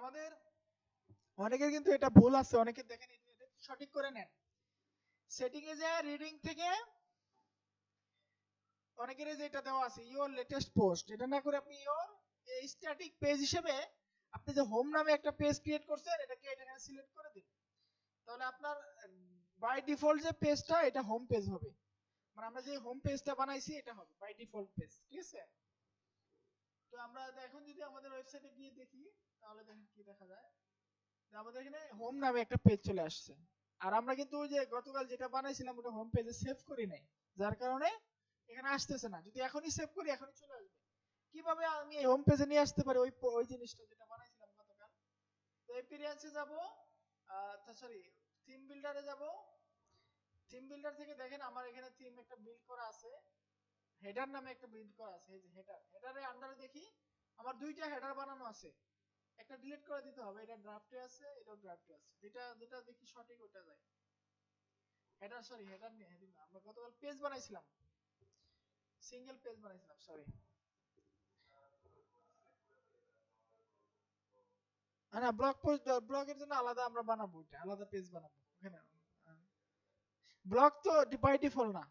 আমাদের অনেকের কিন্তু এটা ভুল আছে, অনেকে দেখেন এটা সঠিক করে নেন। সেটিং এ যায় রিডিং থেকে অনেকের যেটা দেওয়া আছে ইওর লেটেস্ট পোস্ট, এটা না করে আপনি ইওর স্ট্যাটিক পেজ হিসেবে আপনি যে হোম নামে একটা পেজ ক্রিয়েট করছেন এটাকে এখানে সিলেক্ট করে দিন। তাহলে আপনার বাই ডিফল্ট যে পেজটা এটা হোম পেজ হবে, মানে আমরা যে হোম পেজটা বানাইছি এটা হবে বাই ডিফল্ট পেজ, ঠিক আছে? তো আমরা এখন যদি আমাদের ওয়েবসাইটে গিয়ে দেখি তাহলে দেখেন কি দেখা যায় যে আমাদের এখানে হোম নামে একটা পেজ চলে আসছে। আর আমরা কিন্তু ওই যে গতকাল যেটা বানাইছিলাম ওটা হোম পেজে সেভ করি নাই, যার কারণে এখানে আসতেছে না। যদি এখনই সেভ করি এখনই চলে আসবে। কিভাবে আমি এই হোম পেজে নিয়ে আসতে পারি ওই ওই জিনিসটা যেটা বানাইছিলাম গতকাল? তো এপিরিয়েন্সে যাব, সরি থিম বিল্ডারে যাব। থিম বিল্ডার থেকে দেখেন আমার এখানে থিম একটা বিল্ড করা আছে, হেডার নামে একটা বিল্ড করা আছে। এই যে হেডার, হেডারের আন্ডারে দেখি আমার দুইটা হেডার বানানো আছে। একটা ডিলিট করে দিতে হবে, এটা ড্রাফটে আছে, এটাও ড্রাফটে আছে। যেটা যেটা দেখি সঠিক ওটা যায়। হেডার, সরি হেডার নেই, হেডিং না। আমরা গতকাল পেজ বানাইছিলাম, সিঙ্গেল পেজ বানাইছিলাম, সরি। না, ব্লগ পোস্ট, ব্লগের জন্য আলাদা আমরা বানাবো, এটা আলাদা পেজ বানাবো ওখানে। ব্লগ তো বাই ডিফল্ট না,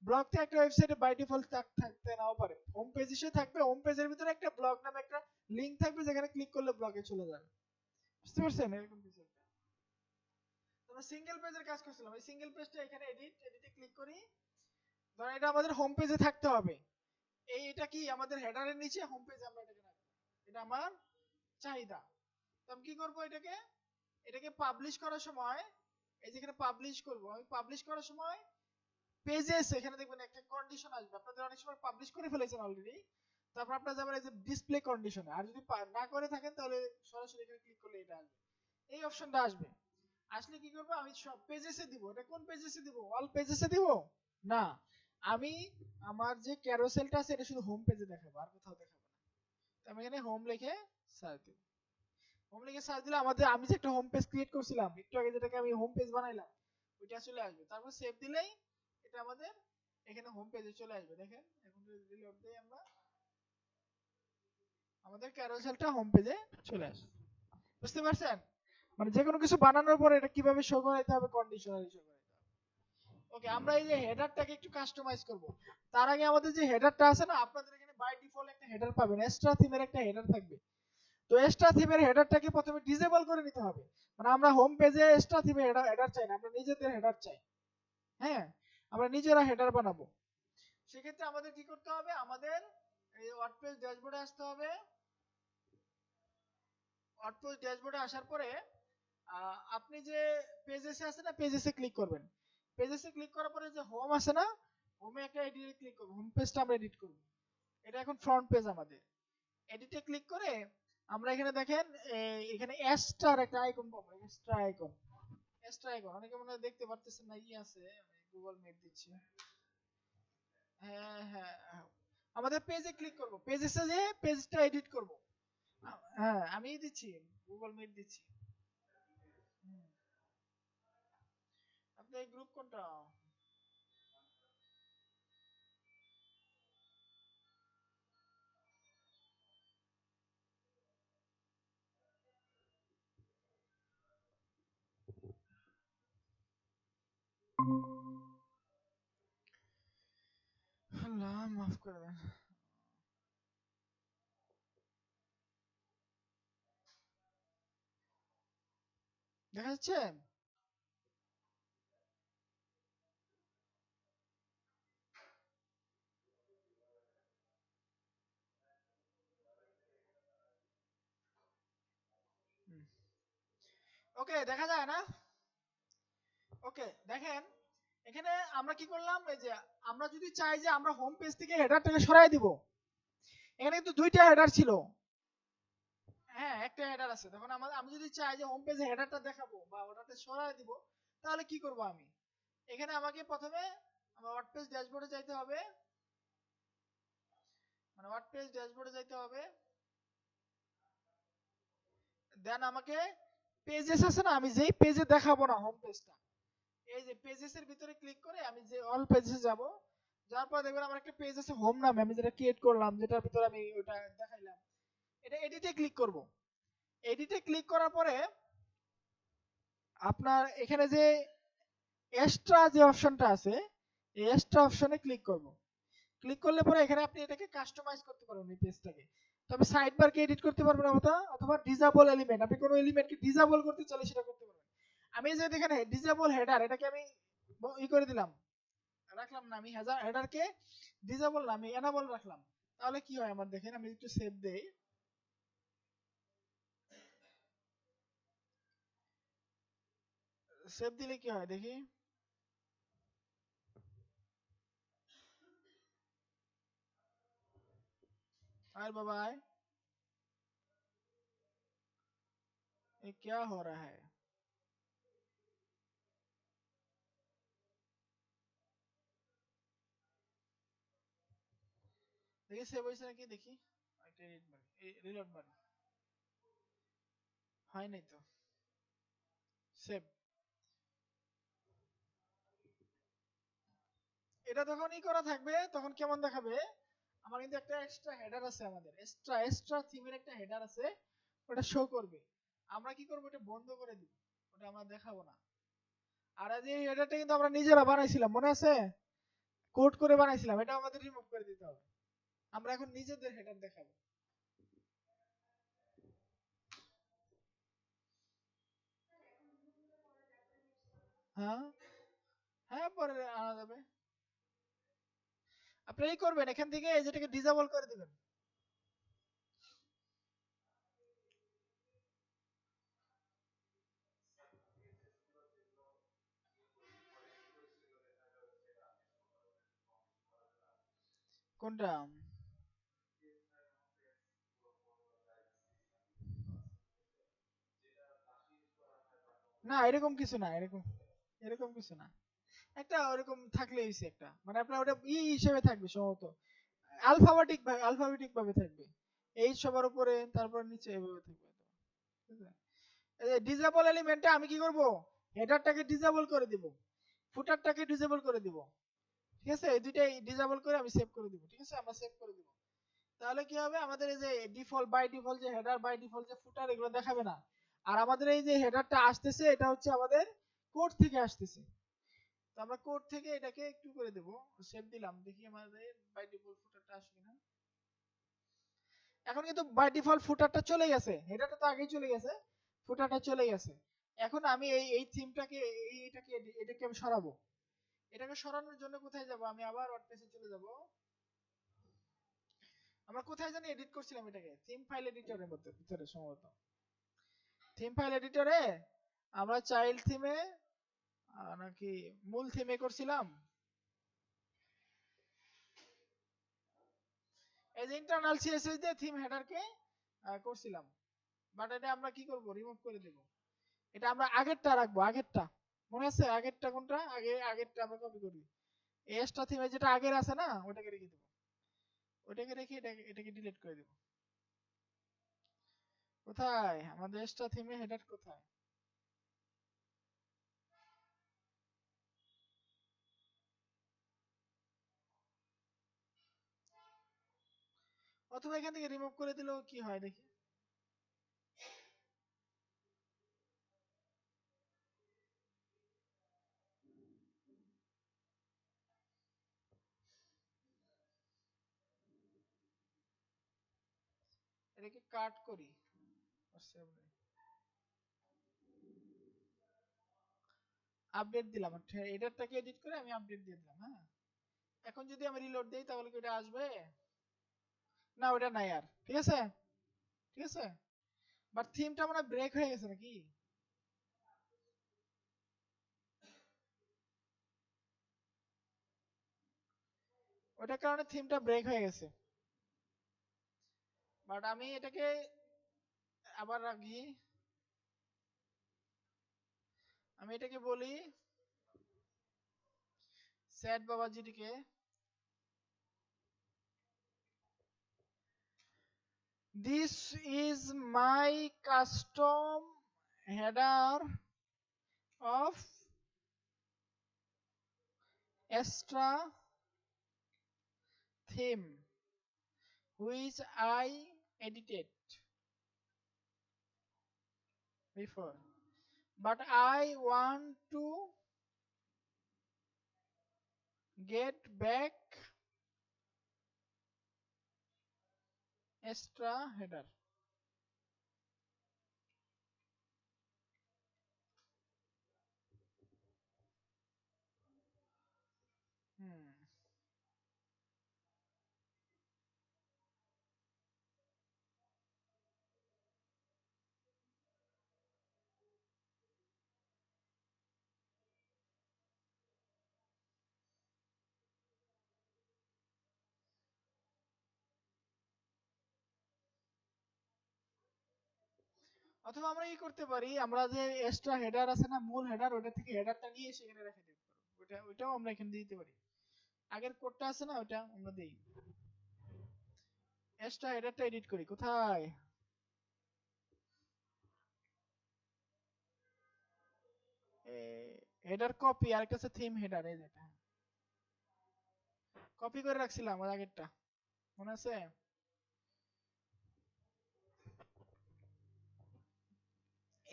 ব্লগ তো একটা ওয়েবসাইটে বাই ডিফল্ট থাকতে নাও পারে। হোম পেজ হিসেবে থাকবে, হোম পেজের ভিতরে একটা ব্লগ নামে একটা লিংক থাকবে যেখানে ক্লিক করলে ব্লগে চলে যাবে। বুঝতে পারছেন এরকম কিছু একটা? আমরা সিঙ্গেল পেজের কাজ করছিলাম, এই সিঙ্গেল পেজটা এখানে এডিটে ক্লিক করি। ধরেন এটা আমাদের হোম পেজে থাকতে হবে। এটা কি আমাদের হেডারের নিচে হোম পেজে আমরা এটাকে রাখবো, এটা আমার চাহিদা। তো আমি কি করবো, এটাকে এটাকে পাবলিশ করার সময় এই যেখানে পাবলিশ করব, আমি পাবলিশ করার সময় পেজেস এখানে দেখবেন একটা কন্ডিশন আসবে। আপনাদের অনেক সময় পাবলিশ করে ফেলেছেন অলরেডি, তারপর আপনারা যাবেন এই যে ডিসপ্লে কন্ডিশনে। আর যদি না করে থাকেন তাহলে সরাসরি এখানে ক্লিক করলে এটা আসবে, এই অপশনটা আসবে। আসলে কি করব, আমি সব পেজেসে দিব। এটা কোন পেজেসে দিব? অল পেজেসে দিব না, আমি আমার যে ক্যারোসেলটা আছে এটা শুধু হোম পেজে দেখাবো, আর কোথাও দেখাবো না। তো আমি এখানে হোম লিখে সার্চ দেব। হোম লিখে সার্চ দিলে আমাদের আমি যে একটা হোম পেজ ক্রিয়েট করছিলাম একটু আগে, যেটাকে আমি হোম পেজ বানাইলাম, ওইটা চলে আসবে। তারপর সেভ দিলেই এটা আমাদের এখানে হোম পেজে চলে আসবে। দেখেন এখন যদি রিলোড দেই আমরা, আমাদের ক্যারোসেলটা হোম পেজে চলে আসে। বুঝতে পারছেন? মানে যে কোনো কিছু বানানোর পরে এটা কিভাবে শো করাইতে হবে, কন্ডিশনালি শো করাইতে হবে। ওকে, আমরা এই যে হেডারটাকে একটু কাস্টমাইজ করব। তার আগে আমাদের যে হেডারটা আছে না, আপনাদের এখানে বাই ডিফল্ট একটা হেডার পাবেন, এক্সট্রা থিমের একটা হেডার থাকবে। তো এক্সট্রা থিমের হেডারটাকে প্রথমে ডিসেবল করে নিতে হবে। মানে আমরা হোম পেজে এক্সট্রা থিমের হেডার চাই না, আমরা নিজেদের হেডার চাই। হ্যাঁ, আমরা নিজেরা হেডার বানাবো। সেক্ষেত্রে আমাদের কি করতে হবে, আমাদের এই ওয়ার্ডপ্রেস ড্যাশবোর্ডে আসতে হবে। ওয়ার্ডপ্রেস ড্যাশবোর্ডে আসার পরে আপনি যে পেজেসে আছে না, পেজেসে ক্লিক করবেন। পেজেসে ক্লিক করার পরে যে হোম আছে না, হোমে একটা এডিটে ক্লিক করব। হোম পেজটা আমরা এডিট করব, এটা এখন ফ্রন্ট পেজ আমাদের। এডিটে ক্লিক করে আমরা এখানে দেখেন এখানে এক্সট্রা একটা আইকন পাবো, এক্সট্রা আইকন। এক্সট্রা আইকন অনেকে মনে হয় দেখতে পারতেছেন না, আছে, আমি গুগল মিট দিচ্ছি। হ্যাঁ হ্যাঁ হ্যাঁ। আমাদের পেজে ক্লিক করব, পেজেসে যে পেজটা এডিট করব। হ্যাঁ আমি দিচ্ছি, গুগল মিট দিচ্ছি। হুম, আপনার এই গ্রুপ কোনটা? আল্লাহ মাফ করে দেন। দেখা যাচ্ছে? ওকে, দেখা যায় না? ওকে, দেখেন এখানে আমরা কি করলাম, এই যে আমরা যদি চাই যে আমরা হোম পেজ থেকে হেডারটাকে সরাই দিব, এখানে কিন্তু দুইটা হেডার ছিল। হ্যাঁ, একটা হেডার আছে। তখন আমি যদি চাই যে হোম পেজে হেডারটা দেখাবো বা ওটাতে সরাই দিব, তাহলে কি করব আমি? এখানে আমাকে প্রথমে আমার ওয়ার্ডপ্রেস ড্যাশবোর্ডে যাইতে হবে, মানে ওয়ার্ডপ্রেস ড্যাশবোর্ডে যাইতে হবে। দেন আমাকে পেজেস আছে না, আমি যেই পেজে দেখাবো না হোম পেজটা, এই যে পেজেস এর ভিতরে ক্লিক করে আমি যে অল পেজে যাব। যার পর দেখবেন আমার একটা পেজ আছে হোম নামে, আমি যেটা ক্রিয়েট করলাম, যেটার ভিতরে আমি ওটা দেখাইলাম, এটা এডিটে ক্লিক করব। এডিটে ক্লিক করার পরে আপনার এখানে যে এক্সট্রা যে অপশনটা আছে এই এক্সট্রা অপশনে ক্লিক করব। ক্লিক করলে পরে এখানে আপনি এটাকে কাস্টমাইজ করতে পারবেন এই পেজটাকে। তবে সাইড বারকে এডিট করতে পারবেন অথবা ডিসেবল এলিমেন্ট, আপনি কোনো এলিমেন্টকে ডিসেবল করতে চাইলে সেটা করতে পারবেন। আমি যে দেখেন ডিসেবল হেডার, এটাকে আমি করে দিলাম, রাখলাম না, আমি হেডারকে ডিসেবল না আমি এনাবল রাখলাম। তাহলে কি হয় আমার দেখেন, আমি একটু সেভ দেই। সেভ দিলে কি হয় দেখি। আর বাবা ये क्या हो रहा है? দেখি সেভ হয়েছে নাকি দেখি। একটা এডিট মারি, রিলোড মারি, হয় নাই তো। সেভ। এটা যখন করা থাকবে তখন কেমন দেখাবে, আমার কিন্তু একটা এক্সট্রা হেডার আছে, আমাদের এক্সট্রা থিমের একটা হেডার আছে, ওটা শো করবে। আমরা কি করব, এটা বন্ধ করে দিব, ওটা আমরা দেখাবো না। আর এই হেডারটা কিন্তু আমরা নিজেরা বানাইছিলাম, মনে আছে? কোড করে বানাইছিলাম, এটা আমাদের রিমুভ করে দিতে হবে। আমরা এখন নিজেদের হেডার দেখাবো। হ্যাঁ, হ্যাঁ, পরে আনা যাবে। আপনি এই করবেন, এখান থেকে এই যেটাকে ডিসেবল করে দিবেন। কোনটা? না, এরকম কিছু না, এরকম এরকম কিছু না। একটা ওরকম থাকলে হইছে একটা, মানে আপনার ওটা হিসেবে থাকবে সম্ভবত, আলফাবেটিক ভাবে থাকবে। এই সবার উপরে, তারপর নিচে এভাবে থাকবে। ঠিক আছে? এই ডিসেবল এলিমেন্টে আমি কি করব, হেডারটাকে ডিসেবল করে দিব, ফুটারটাকে ডিসেবল করে দিব। ঠিক আছে, এই দুইটাই ডিসেবল করে আমি সেভ করে দিব। ঠিক আছে, আমরা সেভ করে দিব। তাহলে কি হবে, আমাদের এই যে বাই ডিফল্ট যে হেডার, বাই ডিফল্ট যে ফুটার, এগুলো দেখাবে না। আর আমাদের এই যে হেডারটা আসতেছে, এটা হচ্ছে আমাদের কোড থেকে আসতেছে। তো আমরা কোড থেকে এটাকে একটু করে দেব। সেভ দিলাম, দেখি আমাদের বাই ডিফল্ট ফুটারটা আসে কিনা। এখন কিন্তু বাই ডিফল্ট ফুটারটা চলে গেছে, হেডারটা তো আগেই চলে গেছে, ফুটারটা চলে গেছে। এখন আমি এই থিমটাকে, এটাকে আমি সরাবো। এটাকে সরানোর জন্য কোথায় যাব, আমি আবার ওয়ার্ডপ্রেসে চলে যাব। আমরা কোথায় জানি এডিট করছিলাম এটাকে, থিম ফাইল এডিটরের মধ্যে ভিতরে সম্ভবত। থিম ফাইল এডিটরে আমরা চাইল্ড থিমে নাকি মূল থিমে করছিলাম, এই যে ইন্টারনাল সিএসএস দিয়ে থিম হেডারকে করছিলাম। বাট এটা আমরা কি করব, রিমুভ করে দেব। এটা আমরা আগেরটা রাখবো, আগেরটা মনে আছে, আগেরটা কোনটা, আগেরটা আমরা কপি করি। এক্সট্রা থিমে যেটা আগের আছে না, ওটাকে রেখে দেব। ওটাকে রেখে এটাকে ডিলিট করে দেব। কোথায় আমাদের এক্সট্রা থিমে হেডার কোথায়? অথবা এখান থেকে রিমুভ করে দিলেও কি হয় দেখি। এটাকে কাট করি, আপডেট দিলাম, এটারটাকে এডিট করে আমি আপডেট দিয়ে দিলাম। হ্যাঁ, এখন যদি আমি রিলোড দেই তাহলে কি ওটা আসবে? না, ওটা নাই আর। ঠিক আছে, ঠিক আছে। বাট থিমটা মানে ব্রেক হয়ে গেছে নাকি? ওটার কারণে থিমটা ব্রেক হয়ে গেছে। বাট আমি এটাকে আবার রাখি, আমি এটাকে বলি স্যাট বাবাজিটিকে, this is my custom header of extra theme which I edited. before, but I want to get back extra header. Hmm. অথবা আমরা কি করতে পারি, আমরা যে এক্সট্রা হেডার আছে না, মূল হেডার, ওটা থেকে হেডারটা নিয়ে সেখানে রেখে দিতে পারবো। ওটাও আমরা এখানে দিতে পারি। আগের কোডটা আছে না, ওটা আমরা দেই। এক্সট্রা হেডারটা এডিট করি কোথায়? হেডার কপি, আর একটা আছে থিম হেডার, এই যেটা কপি করে রাখছিলাম ওর আগেরটা, মনে আছে?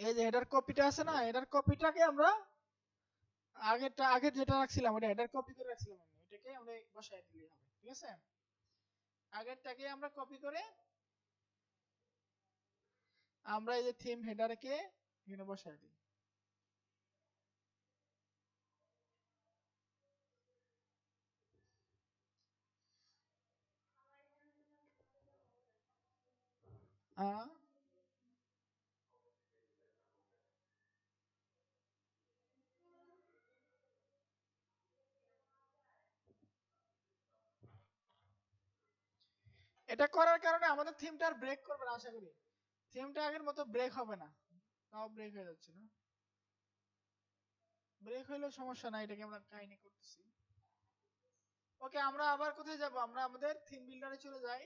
এই যে হেডার কপিটা আছে না, হেডার কপিটাকে আমরা আগের যেটা রাখছিলাম ওটা হেডার কপি করে রাখছিলাম, আমি ওটাকে আমরা বসায় দিলেই হবে, ঠিক আছে? আগেরটাকে আমরা কপি করে আমরা এই যে থিম হেডারকে এখানে বসায় দিই। আহ, এটা করার কারণে আমাদের থিমটা আর ব্রেক করবে না আশা করি। থিমটা আগের মতো ব্রেক হবে না। তাও ব্রেক হয়ে যাচ্ছে না, ব্রেক হইলেও সমস্যা নাই, এটাকে আমরা কাহিনী করতেছি। ওকে, আমরা আবার কোথায় যাব? আমরা আমাদের থিম বিল্ডারে চলে যাই।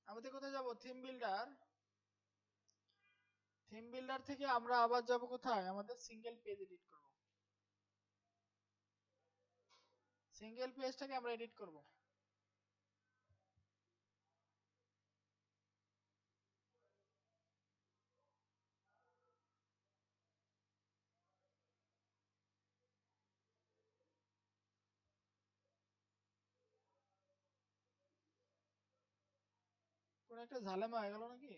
আমাদের কোথায় যাব? Theme builder. থিম বিল্ডার থেকে আমরা আবার যাব কোথায়? আমাদের সিঙ্গেল পেজ এডিট করব। সিঙ্গেল পেজটাকে আমরা এডিট করব। কোন একটা ঝামেলা হয়ে গেল নাকি?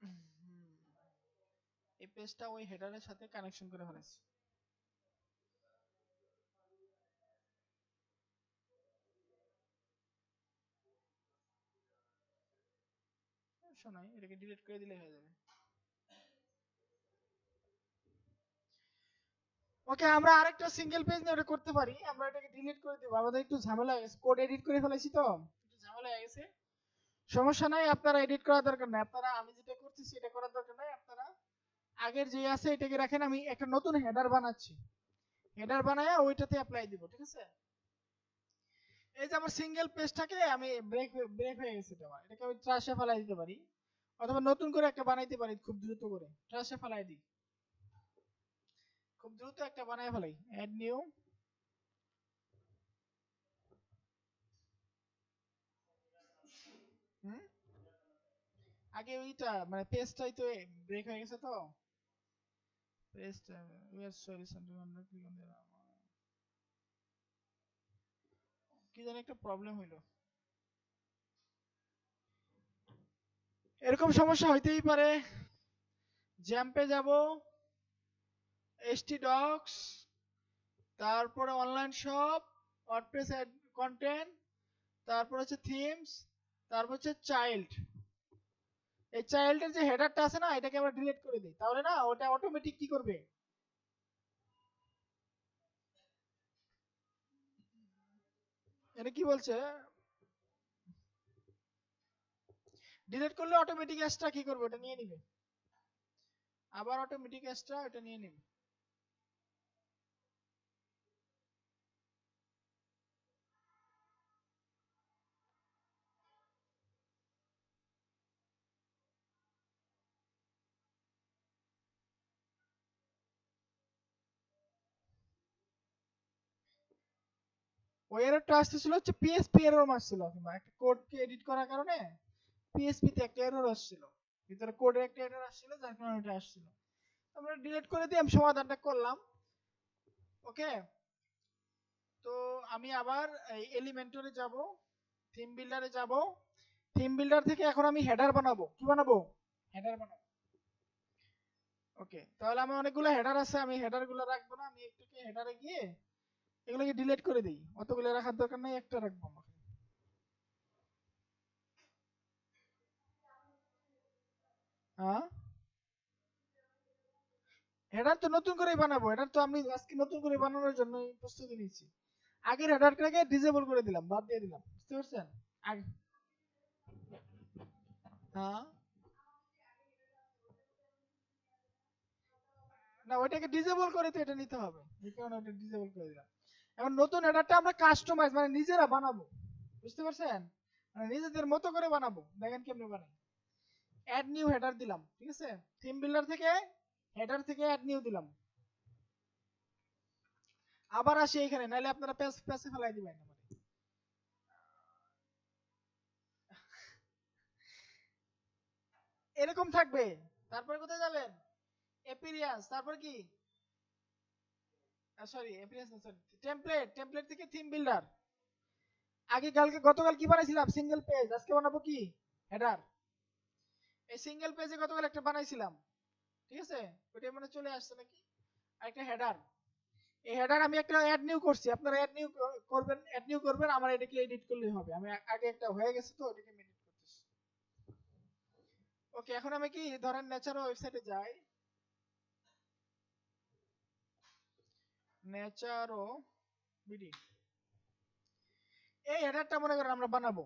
হুম, এই পেজটা ওই হেডারের সাথে কানেকশন করে ফেলেছি। সমস্যা নাই, এটাকে ডিলিট করে দিলে হয়ে যাবে। ওকে, আমরা আরেকটা সিঙ্গেল পেজ নিয়ে ওটা করতে পারি। আমরা এটাকে ডিলিট করে দেবো, আমাদের একটু ঝামেলা হয়ে গেছে, কোড এডিট করে ফেলেছি তো একটু ঝামেলা হয়ে গেছে। সমস্যা নাই, আপনারা এডিট করার দরকার নাই, আপনারা আমি যেটা করতেছি এটা করার দরকার নাই। আপনারা আগের যে আছে এটাকে রাখেন, আমি একটা নতুন হেডার বানাচ্ছি। হেডার বানায় ওইটাতে অ্যাপ্লাই দিব, ঠিক আছে? এই যে আমার সিঙ্গেল পেজটাকে আমি ব্রেক হয়ে গেছে এটা আমার, এটাকে আমি ট্রাশে ফেলাই দিতে পারি, অথবা নতুন করে একটা বানাইতে পারি খুব দ্রুত করে, ট্রাশে ফেলাই দিই, খুব দ্রুত একটা বানায় ফেলাই, অ্যাড নিউ। হুম, আগে ওইটা মানে পেজটাই তো ব্রেক হয়ে গেছে তো, পেজটা উই আর সরি সামথিং আমরা কি জানি একটা প্রবলেম হইলো। এরকম সমস্যা হইতেই পারে। জ্যাম্পে যাব, এসটি ডক্স, তারপরে অনলাইন শপ, ওয়ার্ডপ্রেস কন্টেন্ট, তারপর হচ্ছে থিমস, তারপর হচ্ছে চাইল্ড। এই চাইল্ডের যে হেডারটা আছে না, এটাকে আমরা ডিলিট করে দিই, তাহলে না ওটা অটোমেটিক কি করবে, এটা কি বলছে, ডিলিট করলে অটোমেটিক এক্সট্রা কি করবে, ওটা নিয়ে নিবে, আবার অটোমেটিক এক্সট্রা ওটা নিয়ে নিবে। ওই এররটা আসতেছিল হচ্ছে পিএসপি এরর মারছিল কিংবা একটা কোডকে এডিট করার কারণে পিএসপি তে একটা এরর আসছিল, ভিতরে কোডের একটা এরর আসছিল, যার কারণে এটা আসছিল। আমরা ডিলিট করে দিয়ে আমি সমাধানটা করলাম। ওকে, তো আমি আবার এই এলিমেন্টরে যাব, থিম বিল্ডারে যাব, থিম বিল্ডার থেকে এখন আমি হেডার বানাবো। কি বানাবো? হেডার বানাবো। ওকে, তাহলে আমার অনেকগুলো হেডার আছে, আমি হেডার গুলো রাখবো না, আমি একটু হেডারে গিয়ে এগুলোকে ডিলিট করে দিই, অতগুলো রাখার দরকার নাই, একটা রাখবো আমাকে। হ্যাঁ, হেডার তো নতুন করেই বানাবো, হেডার তো আমি আজকে নতুন করে বানানোর জন্য প্রস্তুতি নিচ্ছি। আগের হেডারটাকে ডিসেবল করে দিলাম, বাদ দিয়ে দিলাম, বুঝতে পারছেন? আগে, হ্যাঁ, না ওইটাকে ডিসেবল করে তো এটা নিতে হবে, এই কারণে ওটা ডিসেবল করে দিলাম। এখন নতুন হেডারটা আমরা কাস্টমাইজ মানে নিজেরা বানাবো, বুঝতে পারছেন? মানে নিজেদের মতো করে বানাবো। দেখেন কেমনে বানাই। অ্যাড নিউ হেডার দিলাম, ঠিক আছে? থিম বিল্ডার থেকে হেডার থেকে অ্যাড নিউ দিলাম। আবার আসি এখানে, নাহলে আপনারা পেছে ফেলাই দিবেন আমারে। এরকম থাকবে। তারপরে কোথায় যাবেন? এপিরিয়ান্স, তারপর কি? সরি, এপিরিয়ান্স না, সরি, টেমপ্লেট, টেমপ্লেট থেকে থিম বিল্ডার। আগে কালকে গতকাল কি বানাইছিলাম? Single page. আজকে বানাবো কি? হেডার। এই সিঙ্গেল পেজে গতকাল একটা বানাইছিলাম, ঠিক আছে? ওইটা মানে চলে আসছে নাকি? আর একটা হেডার। এই হেডার আমি একটা অ্যাড নিউ করছি, আপনারা অ্যাড নিউ করবেন, অ্যাড নিউ করবেন, আমার এটাকে এডিট করলেই হবে। আমি আগে একটা হয়ে গেছে তো ওটাকে এডিট করতেছি। ওকে, এখন আমি কি ধরেন নেচার ওয়েবসাইটে যাই, নেচারো বিডি, এই হেডারটা মনে করেন আমরা বানাবো।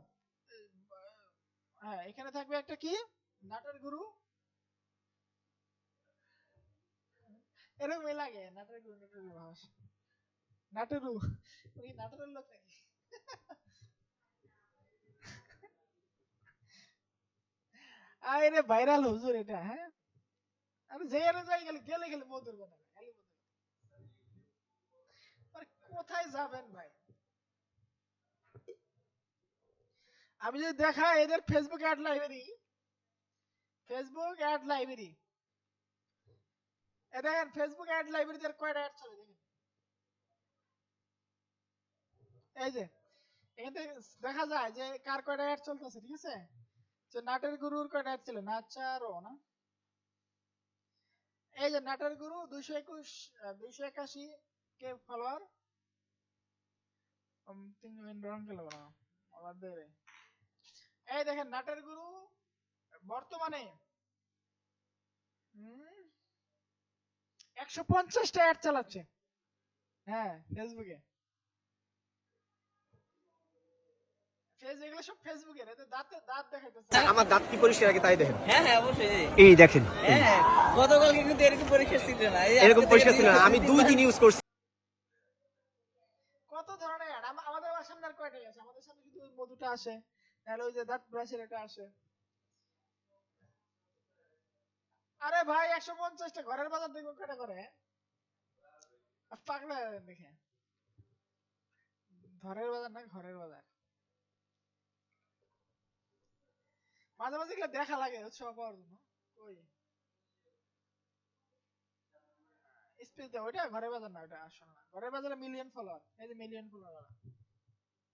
হ্যাঁ, এখানে থাকবে একটা কি, নাটের গুরু, এরকমই লাগে, নাটের গুরু, নাটের গুরু ভাষা, নাটেরু, উনি নাটোরের লোক নাকি? আরে ভাইরাল হুজুর এটা, হ্যাঁ। আরে যে আরে যাই গেলে গেলে গেলে মধুর কথা, খালি মধুর। আরে কোথায় যাবেন ভাই? আমি যদি দেখাই এদের Facebook ad library, Facebook ad library, এ দেখেন ফেসবুক অ্যাড লাইব্রেরিতে কয়টা অ্যাড চলে দেখেন। এই যে এখান থেকে দেখা যায় যে কার কয়টা অ্যাড চলতেছে, ঠিক আছে? যে নাটের গুরুর কয়টা অ্যাড ছিল, নাচারও না, এই যে নাটের গুরু 221, 281 কে ফলোয়ার, তিন রং খেলবো না আবার দেবে। এই দেখেন নাটের গুরু বর্তমানে 150টা অ্যাড চালাচ্ছে, হ্যাঁ, ফেসবুকে। এগুলো সব ফেসবুকের, এতে দাঁত দেখাইতেছে। আমার দাঁত কি পরিষ্কার আগে তাই দেখেন। হ্যাঁ হ্যাঁ অবশ্যই। এই দেখেন, হ্যাঁ, গতকালকে কিন্তু এরকম পরীক্ষা ছিল না, এরকম পরিষ্কার ছিল না, আমি 2 দিন ইউজ করছি। কত ধরনের অ্যাড, আমাদের সামনে আর কয়টাই আছে, আমাদের সামনে শুধু ওই মধুটা আসে, তাহলে ওই যে দাঁত ব্রাশের এটা আসে। আরে ভাই 150টা, ঘরের বাজার দেখবেন কয়টা করে, পাগলা দেখে। ঘরের বাজার না, ঘরের বাজার, মাঝে মাঝে এগুলো দেখা লাগে উৎসাহ পাওয়ার জন্য। ওই স্পেস দেওয়া, ওইটা ঘরের বাজার না, ওটা আসল না। ঘরের বাজারে মিলিয়ন ফলোয়ার, এই যে মিলিয়ন ফলোয়ার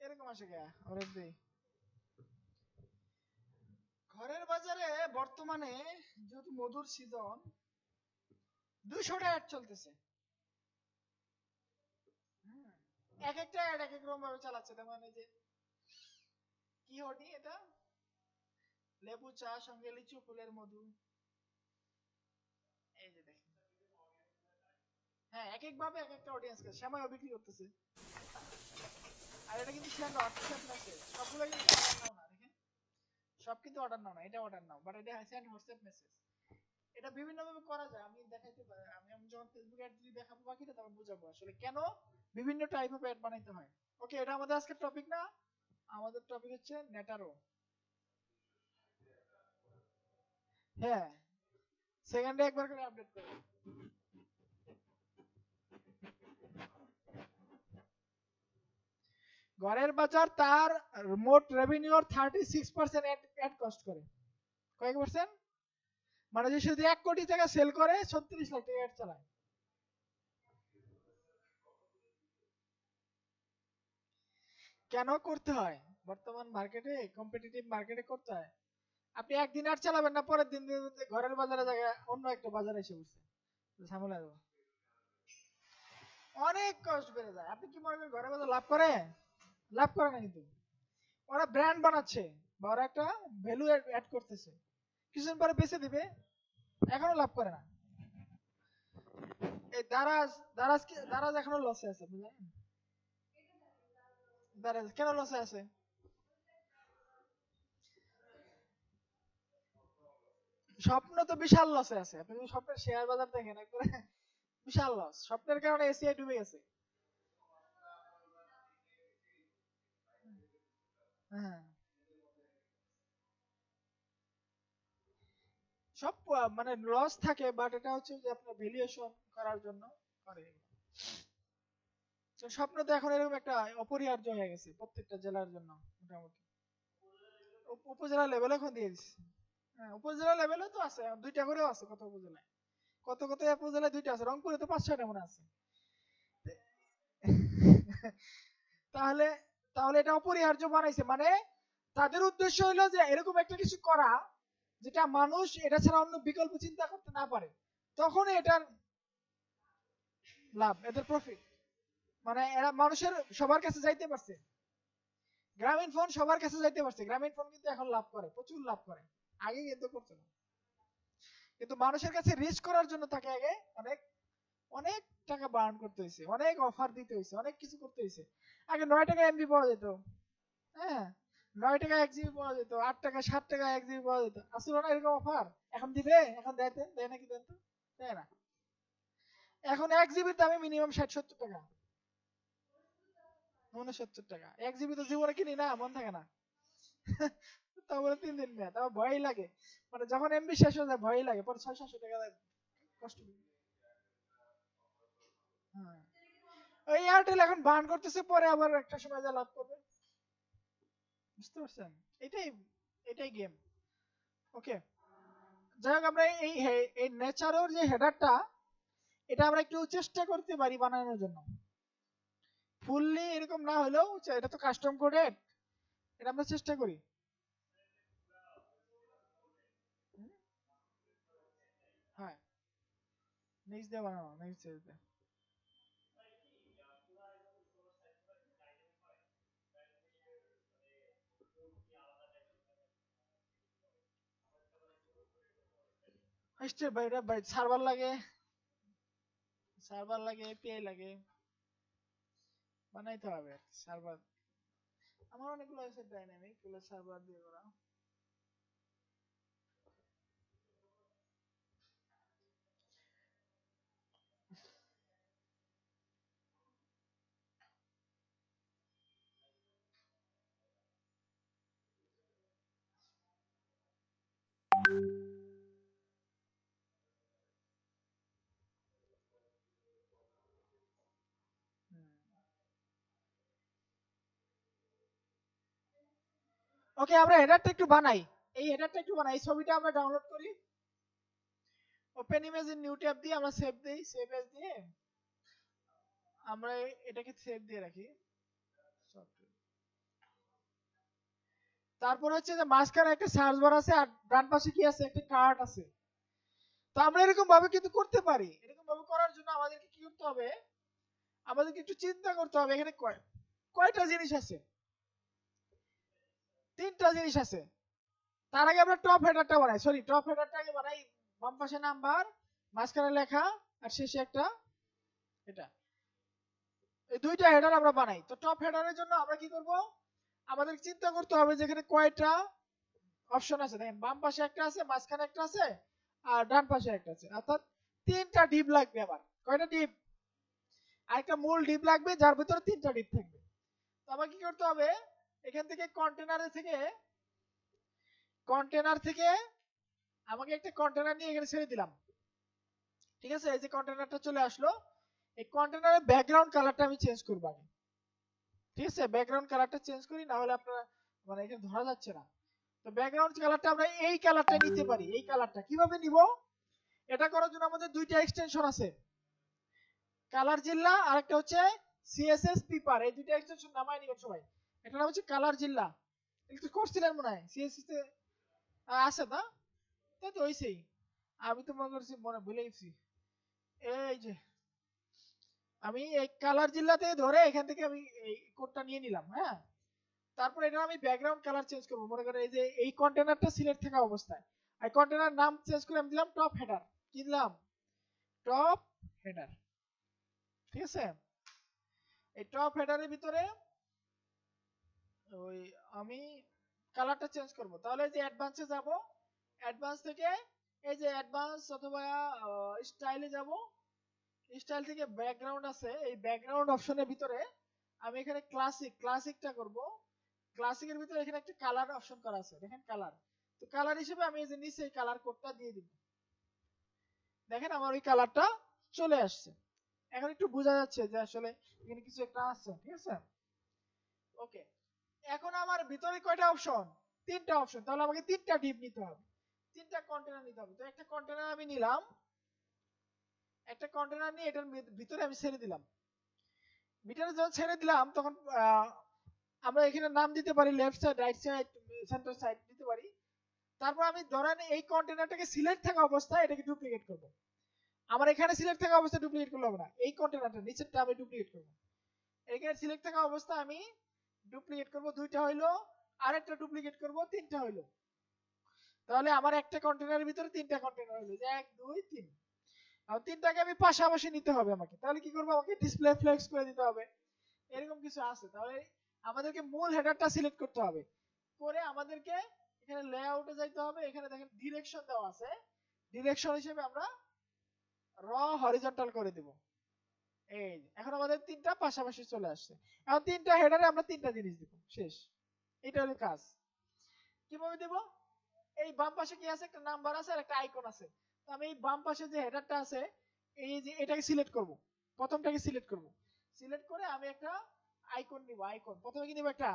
এরকম আসে কে ওরে দেই। ঘরের বাজারে বর্তমানে যেহেতু মধুর সিজন, 200টা অ্যাড চলতেছে। হুম, এক একটা অ্যাড এক এক রকম ভাবে চালাচ্ছে। তার মানে যে কি হটি এটা, লেবু চা সঙ্গে লিচু ফুলের মধু, এই যে দেখেন। হ্যাঁ, এক এক ভাবে এক একটা অডিয়েন্স কে সময় বিক্রি করতেছে। আর এটা কিন্তু সেন্ড হোয়াটসঅ্যাপ মেসেজ, সবগুলো কিন্তু অর্ডার নাও না, দেখেন সব কিন্তু অর্ডার নাও না, এটা অর্ডার নাও, বাট এটা সেন্ড হোয়াটসঅ্যাপ মেসেজ। এটা বিভিন্ন ভাবে করা যায়, আমি দেখাইতে পারি। আমি যখন ফেসবুক অ্যাড যদি দেখাবো বাকিটা, তখন বুঝাবো আসলে কেন বিভিন্ন টাইপ অফ অ্যাড বানাইতে হয়। ওকে, এটা আমাদের আজকের টপিক না, আমাদের টপিক হচ্ছে নেটারো। হ্যাঁ, সেকেন্ডে একবার করে আপডেট করো। ঘরের বাজার তার মোট রেভিনিউর 36% অ্যাড কস্ট করে। কয়েক পার্সেন্ট? মানে যে শুধু 1 কোটি টাকা সেল করে 36 লাখ টাকা অ্যাড চালায়। কেন করতে হয়? বর্তমান মার্কেটে, কম্পিটিটিভ মার্কেটে করতে হয়। আপনি একদিন অ্যাড চালাবেন না, পরের দিন দেখবেন যে ঘরের বাজারে জায়গায় অন্য একটা বাজারে এসে বসছে। ঝামেলা হবে। অনেক কষ্ট বেড়ে যায়। আপনি কি মনে করেন ঘরের বাজার লাভ করে? লাভ করে না কিন্তু। ওরা ব্র্যান্ড বানাচ্ছে বা ওরা একটা ভ্যালু অ্যাড করতেছে, কিছুদিন পরে বেচে দিবে, এখনো লাভ করে না। এই দারাজ এখনো লসে আছে, আপনি জানেন? দারাজ কেন লসে আছে? স্বপ্ন তো বিশাল লসে আছে। আপনি যদি স্বপ্নের শেয়ার বাজার দেখেন, একবারে বিশাল লস। স্বপ্নের কারণে এসিআই ডুবে গেছে। হ্যাঁ, সব মানে লস থাকে, বাট এটা হচ্ছে যে আপনার ভ্যালুয়েশন করার জন্য করে। তো স্বপ্ন তো এখন এরকম একটা অপরিহার্য হয়ে গেছে প্রত্যেকটা জেলার জন্য মোটামুটি। উপজেলা লেভেলে এখন দিয়ে দিচ্ছে। হ্যাঁ, উপজেলা লেভেলে তো আছে, দুইটা করেও আছে কত উপজেলায়। কত কত উপজেলায় দুইটা আছে, রংপুরে তো 5-6টা মনে আছে। তাহলে তাহলে এটা অপরিহার্য বানাইছে, মানে তাদের উদ্দেশ্য হলো যে এরকম একটা কিছু করা যেটা মানুষ এটা ছাড়া অন্য বিকল্প চিন্তা করতে না পারে, তখন এটার লাভ, এদের প্রফিট। মানে এরা মানুষের সবার কাছে যাইতে পারছে, গ্রামীণ ফোন সবার কাছে যাইতে পারছে। গ্রামীণ ফোন কিন্তু এখন লাভ করে, প্রচুর লাভ করে, আগে কিন্তু করতো না। কিন্তু মানুষের কাছে রিচ করার জন্য তাকে আগে অনেক অনেক টাকা বার্ন করতে হয়েছে, অনেক অফার দিতে হয়েছে, অনেক কিছু করতে হয়েছে। আগে 9 টাকা এমবি পাওয়া যেত। হ্যাঁ, 9 টাকা 1 জিবি পাওয়া যেত, 8 টাকা 7 টাকা 1 জিবি পাওয়া যেত। আসলে না এরকম অফার এখন দিবে? এখন দেয় নাকি? দেন তো, দেয় না। এখন 1 জিবির দামে মিনিমাম 60-70 টাকা, 69 টাকা। 1 জিবি তো জীবনে কিনি না, মন থাকে না। তারপরে 3 দিন নেয়, তারপর ভয়ই লাগে। মানে যখন এমবি শেষ হয়ে যায় ভয়ই লাগে, পরে 600-700 টাকা দেয়, কষ্ট। হ্যাঁ, ওই এয়ারটেল এখন বান করতেছে, পরে আবার একটা সময় যা লাভ করবে। বুঝতে পারছেন? এটাই এটাই গেম। ওকে, যাই হোক, আমরা এই নেচারের যে হেডারটা, এটা আমরা একটু চেষ্টা করতে পারি বানানোর জন্য। ফুললি এরকম না হলেও এটা তো কাস্টম কোডেড, এটা আমরা চেষ্টা করি। হুম, হ্যাঁ, নেক্সট দিয়ে বানানো, নেক্সট দিয়ে। স্টেপ বাই স্টেপ, ভাই সার্ভার লাগে, এপিআই লাগে, বানাইতে হবে সার্ভার। আমার অনেকগুলো আছে ডাইনামিক, এগুলো সার্ভার দিয়ে করা। ওকে, আমরা হেডারটা একটু বানাই। এই ছবিটা আমরা ডাউনলোড করি, open image in new tab দিয়ে আমরা সেভ দেই, সেভ এজ দিয়ে আমরা এটাকে সেভ দিয়ে রাখি। তারপর হচ্ছে যে মাঝখানে একটা সার্চ বার আছে, আর ডান পাশে কি আছে? একটা কার্ট আছে। তো আমরা এরকম ভাবে কিন্তু করতে পারি। এরকম ভাবে করার জন্য আমাদেরকে কি করতে হবে? আমাদেরকে একটু চিন্তা করতে হবে, এখানে কয়টা জিনিস আছে? 3টা জিনিস আছে। তার আগে আমরা টপ হেডারটা বানাই, সরি, টপ হেডারটাকে বানাই। বাম পাশে নাম্বার, মাঝখানে লেখা, আর শেষে একটা এটা। এই দুইটা হেডার আমরা বানাই। তো টপ হেডারের জন্য আমরা কি করব? আমাদের চিন্তা করতে হবে যে এখানে কয়টা অপশন আছে। দেখেন, বাম পাশে একটা আছে, মাঝখানে একটা আছে, আর ডান পাশে একটা আছে। অর্থাৎ 3টা ডিপ লাগবে। আবার কয়টা ডিপ? আরেকটা মূল ডিপ লাগবে, যার ভিতরে 3টা ডিপ থাকবে। তো আমাকে কি করতে হবে? এখান থেকে কন্টেনার থেকে আমাকে একটা কন্টেনার নিয়ে এখানে ছেড়ে দিলাম। ঠিক আছে, এই যে কন্টেনারটা চলে আসলো, এই কন্টেনারের ব্যাকগ্রাউন্ড কালারটা আমি চেঞ্জ করব আগে। ঠিক আছে, ব্যাকগ্রাউন্ড কালারটা চেঞ্জ করি, না হলে আপনারা মানে এখানে ধরা যাচ্ছে না। তো ব্যাকগ্রাউন্ড কালারটা আমরা এই কালারটা নিতে পারি। এই কালারটা কিভাবে নিব? এটা করার জন্য আমাদের দুইটা এক্সটেনশন আছে, কালার জিল্লা আর একটা হচ্ছে সিএসএস পিপার। এই দুইটা এক্সটেনশন নামায় নিবেন সবাই। এটা নাম হচ্ছে কালার জিল্লা, এটা তো করছিলেন মনে হয় সিএসএস তে আছে না? তাই তো হইছেই, আমি তো মনে করছি মনে ভুলে গেছি। এই যে আমি এই কালার জিল্লাতে ধরে এখান থেকে আমি এই কোডটা নিয়ে নিলাম, হ্যাঁ। তারপর এটা আমি ব্যাকগ্রাউন্ড কালার চেঞ্জ করব। মনে করেন এই যে এই কন্টেনারটা সিলেক্ট থাকা অবস্থায় এই কন্টেনার নাম চেঞ্জ করে আমি দিলাম টপ হেডার। কি দিলাম? Top header. ঠিক আছে, এই টপ হেডারের ভিতরে ওই আমি কালারটা চেঞ্জ করব। তাহলে এই যে অ্যাডভান্সে যাব, অ্যাডভান্স থেকে এই যে অ্যাডভান্স অথবা স্টাইলে যাব, স্টাইল থেকে ব্যাকগ্রাউন্ড আছে, এই ব্যাকগ্রাউন্ড অপশনের ভিতরে আমি এখানে ক্লাসিকটা করব। ক্লাসিকের ভিতরে এখানে একটা কালার অপশন করা আছে, দেখেন কালার। তো কালার হিসেবে আমি এই যে নিচে এই কালার কোডটা দিয়ে দিব। দেখেন আমার ওই কালারটা চলে আসছে। এখন একটু বোঝা যাচ্ছে যে আসলে এখানে কিছু একটা আছে। ঠিক আছে, ওকে। এখন আমার ভিতরে কয়টা অপশন? তিনটা অপশন। তাহলে আমাকে তিনটা ডিপ নিতে হবে, তিনটা কন্টেনার নিতে হবে। তো একটা কন্টেনার আমি নিলাম, একটা কন্টেনার নিয়ে এটার ভিতরে আমি ছেড়ে দিলাম। ভিতরে যখন ছেড়ে দিলাম তখন আমরা এখানে নাম দিতে পারি left side, right side, centre side দিতে পারি। তারপর আমি ধরেন এই কন্টেনারটাকে সিলেক্ট থাকা অবস্থায় এটাকে ডুপ্লিকেট করব। আমার এখানে সিলেক্ট থাকা অবস্থায় ডুপ্লিকেট করলে হবে না, এই কন্টেনারটা নিচেরটা আমি ডুপ্লিকেট করব। এখানে সিলেক্ট থাকা অবস্থায় আমি ডুপ্লিকেট করব, দুইটা হইলো। আরেকটা ডুপ্লিকেট করব, তিনটা হইলো। তাহলে আমার একটা কন্টেনারের ভিতরে তিনটা কন্টেনার হইলো, যে 1 2 3। আর তিনটাকে আমি পাশাপাশি নিতে হবে আমাকে। তাহলে কি করব? আমাকে ডিসপ্লে ফ্লেক্স করে দিতে হবে, এরকম কিছু আছে। তাহলে আমাদেরকে মূল হেডারটা সিলেক্ট করতে হবে, করে আমাদেরকে এখানে লেআউটে যাইতে হবে। এখানে দেখেন ডিরেকশন দেওয়া আছে, ডিরেকশন হিসেবে আমরা র হরিজন্টাল করে দেব। এই যে, এখন আমাদের তিনটা পাশাপাশি চলে আসছে। এখন তিনটা হেডারে আমরা তিনটা জিনিস দিব, শেষ। এটা হলো কাজ। কিভাবে দেব? এই বাম পাশে কি আছে? একটা নাম্বার আছে আর একটা আইকন আছে। তো আমি এই বাম পাশে যে হেডারটা আছে, এই যে এটাকে সিলেক্ট করব, প্রথমটাকে সিলেক্ট করব। সিলেক্ট করে আমি একটা আইকন নিব। আইকন প্রথমে কি নিব? একটা